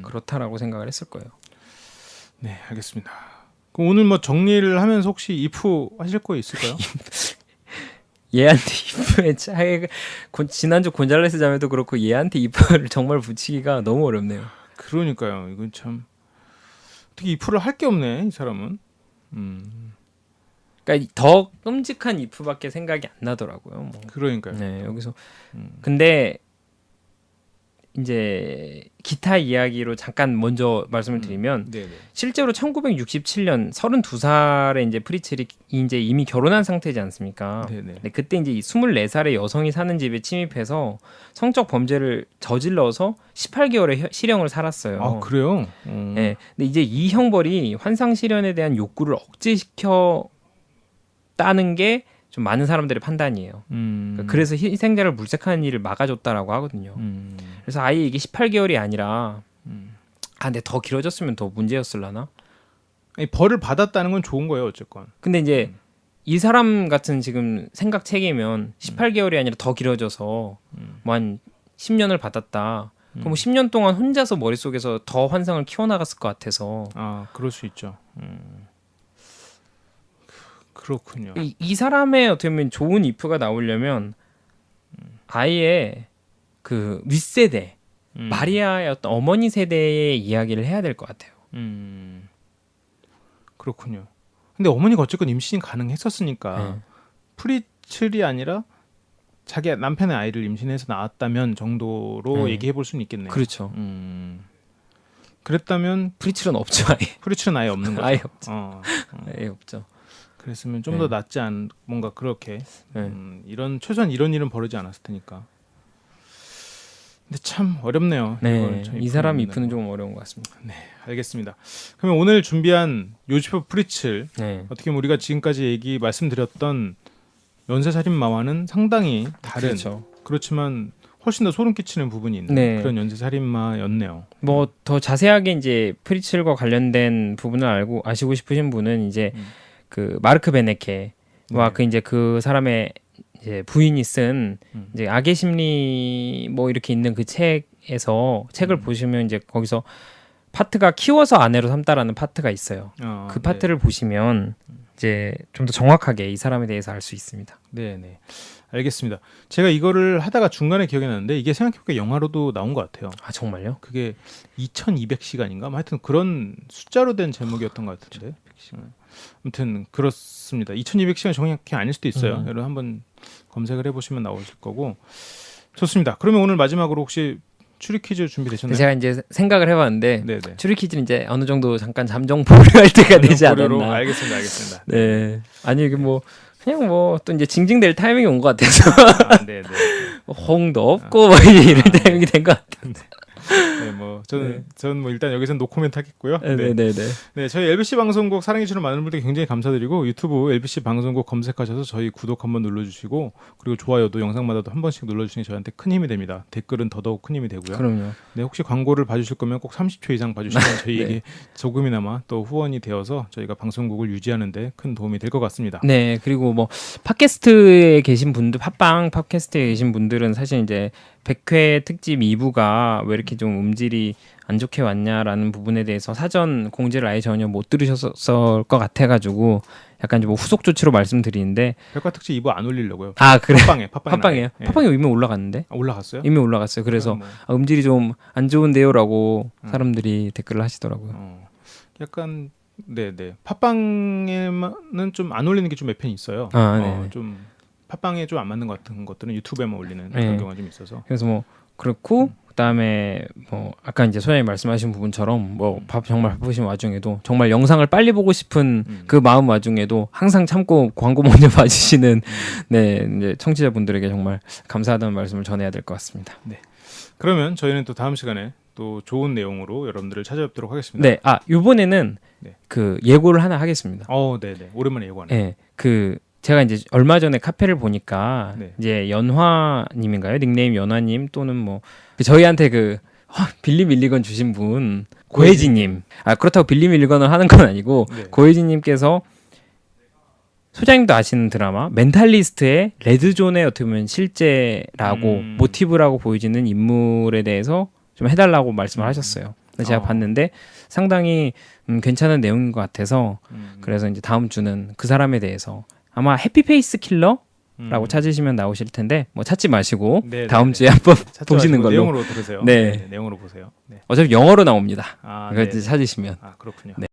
그렇다라고 생각을 했을 거예요. 네, 알겠습니다. 그럼 오늘 뭐 정리를 하면서 혹시 if 하실 거 있을까요? 얘한테 if의 차이가 지난주 곤잘레스 자매도 그렇고 얘한테 if를 정말 붙이기가 너무 어렵네요. 그러니까요. 이건 참 어떻게 if를 할 게 없네, 이 사람은. 그러니까 더 끔찍한 if밖에 생각이 안 나더라고요. 뭐. 그러니까요. 네, 여기서 근데 이제 기타 이야기로 잠깐 먼저 말씀을 드리면 실제로 1967년 32살에 이제 프리첼이 이제 이미 결혼한 상태지 않습니까? 네, 그때 이제 24살의 여성이 사는 집에 침입해서 성적 범죄를 저질러서 18개월의 실형을 살았어요. 아, 그래요? 네, 근데 이제 이 형벌이 환상 실현에 대한 욕구를 억제시켜 따는 게 좀 많은 사람들의 판단이에요. 그래서 희생자를 물색하는 일을 막아줬다라고 하거든요. 그래서 아예 이게 18개월이 아니라 근데 더 길어졌으면 더 문제였을라나? 아니, 벌을 받았다는 건 좋은 거예요, 어쨌건. 근데 이제 이 사람 같은 지금 생각 체계면 18개월이 아니라 더 길어져서 뭐 한 10년을 받았다. 그럼 10년 동안 혼자서 머릿속에서 더 환상을 키워나갔을 것 같아서. 그럴 수 있죠. 그렇군요. 이 사람의 어떻게 보면 좋은 if가 나오려면 아예 그 윗세대 마리아의 어떤 어머니 세대의 이야기를 해야 될 것 같아요. 그렇군요. 근데 어머니가 어쨌건 임신이 가능했었으니까 프리첼이 아니라 자기 남편의 아이를 임신해서 낳았다면 정도로 얘기해 볼 수는 있겠네요. 그렇죠. 그랬다면 프리첼은 없죠. 아예. 프리첼은 아예 없는 거죠. 아예 없죠. 아예 없죠. 그랬으면 좀 더 낫지 않 뭔가 그렇게 최소한 이런 일은 벌어지지 않았을 테니까. 근데 참 어렵네요. 네, 이 사람 이프는 조금 어려운 것 같습니다. 네, 알겠습니다. 그러면 오늘 준비한 요지프 프리츠 네. 어떻게 보면 우리가 지금까지 말씀드렸던 연쇄살인마와는 상당히 다른 그렇죠. 그렇지만 훨씬 더 소름 끼치는 부분이 있는 네. 그런 연쇄살인마였네요. 뭐 더 자세하게 이제 프리츠과 관련된 부분을 아시고 싶으신 분은 이제 그 마르크 베네케와 네. 그 사람의 이제 부인이 쓴 이제 악의 심리 뭐 이렇게 있는 그 책을 보시면 이제 거기서 파트가 키워서 아내로 삼다라는 파트가 있어요. 그 파트를 보시면 이제 좀 더 정확하게 이 사람에 대해서 알 수 있습니다. 네. 알겠습니다. 제가 이거를 하다가 중간에 기억이 나는데 이게 생각해보니까 영화로도 나온 것 같아요. 아 정말요? 그게 2200시간인가? 하여튼 그런 숫자로 된 제목이었던 것 같은데. 아무튼 그렇습니다. 2200시간 정확히 아닐 수도 있어요. 여러분 한번 검색을 해보시면 나오실 거고. 좋습니다. 그러면 오늘 마지막으로 혹시 추리 퀴즈 준비되셨나요? 제가 이제 생각을 해봤는데 네네. 추리 퀴즈는 이제 어느 정도 잠깐 잠정 보류할 때가 되지 보류로 않았나. 알겠습니다. 네. 아니 이게 뭐 그냥 뭐 또 이제 징징댈 타이밍이 온 것 같아서 네네. 호응도 없고 뭐 이런 타이밍이 된 것 같은데. 네, 뭐 저는 뭐 일단 여기서는 노코멘트 하겠고요. 네네네. 네, 저희 LBC 방송국 사랑해주시는 많은 분들 굉장히 감사드리고 유튜브 LBC 방송국 검색하셔서 저희 구독 한번 눌러주시고 그리고 좋아요도 영상마다도 한 번씩 눌러주시는 게 저한테 큰 힘이 됩니다. 댓글은 더더욱 큰 힘이 되고요. 그럼요. 네, 혹시 광고를 봐주실 거면 꼭 30초 이상 봐주시면 저희에게 네. 조금이나마 또 후원이 되어서 저희가 방송국을 유지하는데 큰 도움이 될 것 같습니다. 네, 그리고 뭐 팟캐스트에 계신 분들, 팟빵 팟캐스트에 계신 분들은 사실 이제 100회 특집 2부가 왜 이렇게 좀 음질이 안 좋게 왔냐라는 부분에 대해서 사전 공지를 아예 전혀 못 들으셨을 것 같아가지고 약간 좀 뭐 후속 조치로 말씀드리는데 백과 특집 2부 안 올리려고요. 아 그래 팟빵이에요. 팟빵이 이미 올라갔는데 올라갔어요? 이미 올라갔어요. 그래서 뭐. 음질이 좀 안 좋은데요라고 사람들이 댓글을 하시더라고요. 약간 네네 팟빵에는 좀 안 올리는 게 좀 몇 편 있어요. 네. 좀 팟빵에 좀 안 맞는 것 같은 것들은 유튜브에만 올리는 그런 경우가 좀 있어서. 그래서 뭐 그렇고 그다음에 뭐 아까 이제 소장님 말씀하신 부분처럼 뭐 정말 바쁘신 와중에도 정말 영상을 빨리 보고 싶은 그 마음 와중에도 항상 참고 광고 먼저 봐주시는 네 이제 청취자분들에게 정말 감사하다는 말씀을 전해야 될 것 같습니다. 네. 그러면 저희는 또 다음 시간에 또 좋은 내용으로 여러분들을 찾아뵙도록 하겠습니다. 네, 이번에는 그 예고를 하나 하겠습니다. 네네. 오랜만에 예고하네. 네, 그 제가 이제 얼마 전에 카페를 보니까 네. 이제 연화님인가요? 닉네임 연화님 또는 뭐 저희한테 빌리 밀리건 주신 분 고혜진님. 그렇다고 빌리 밀리건을 하는 건 아니고 고혜진님께서 소장님도 아시는 드라마 멘탈리스트의 레드존의 어떻게 보면 실제라고 모티브라고 보여지는 인물에 대해서 좀 해달라고 말씀을 하셨어요. 근데 제가 봤는데 상당히 괜찮은 내용인 것 같아서 그래서 이제 다음 주는 그 사람에 대해서 아마 해피페이스 킬러라고 찾으시면 나오실 텐데 뭐 찾지 마시고 다음 주에 한번 보시는 걸로. 내용으로 들으세요. 네. 내용으로 보세요. 어차피 영어로 나옵니다. 아, 이거 찾으시면. 그렇군요. 네.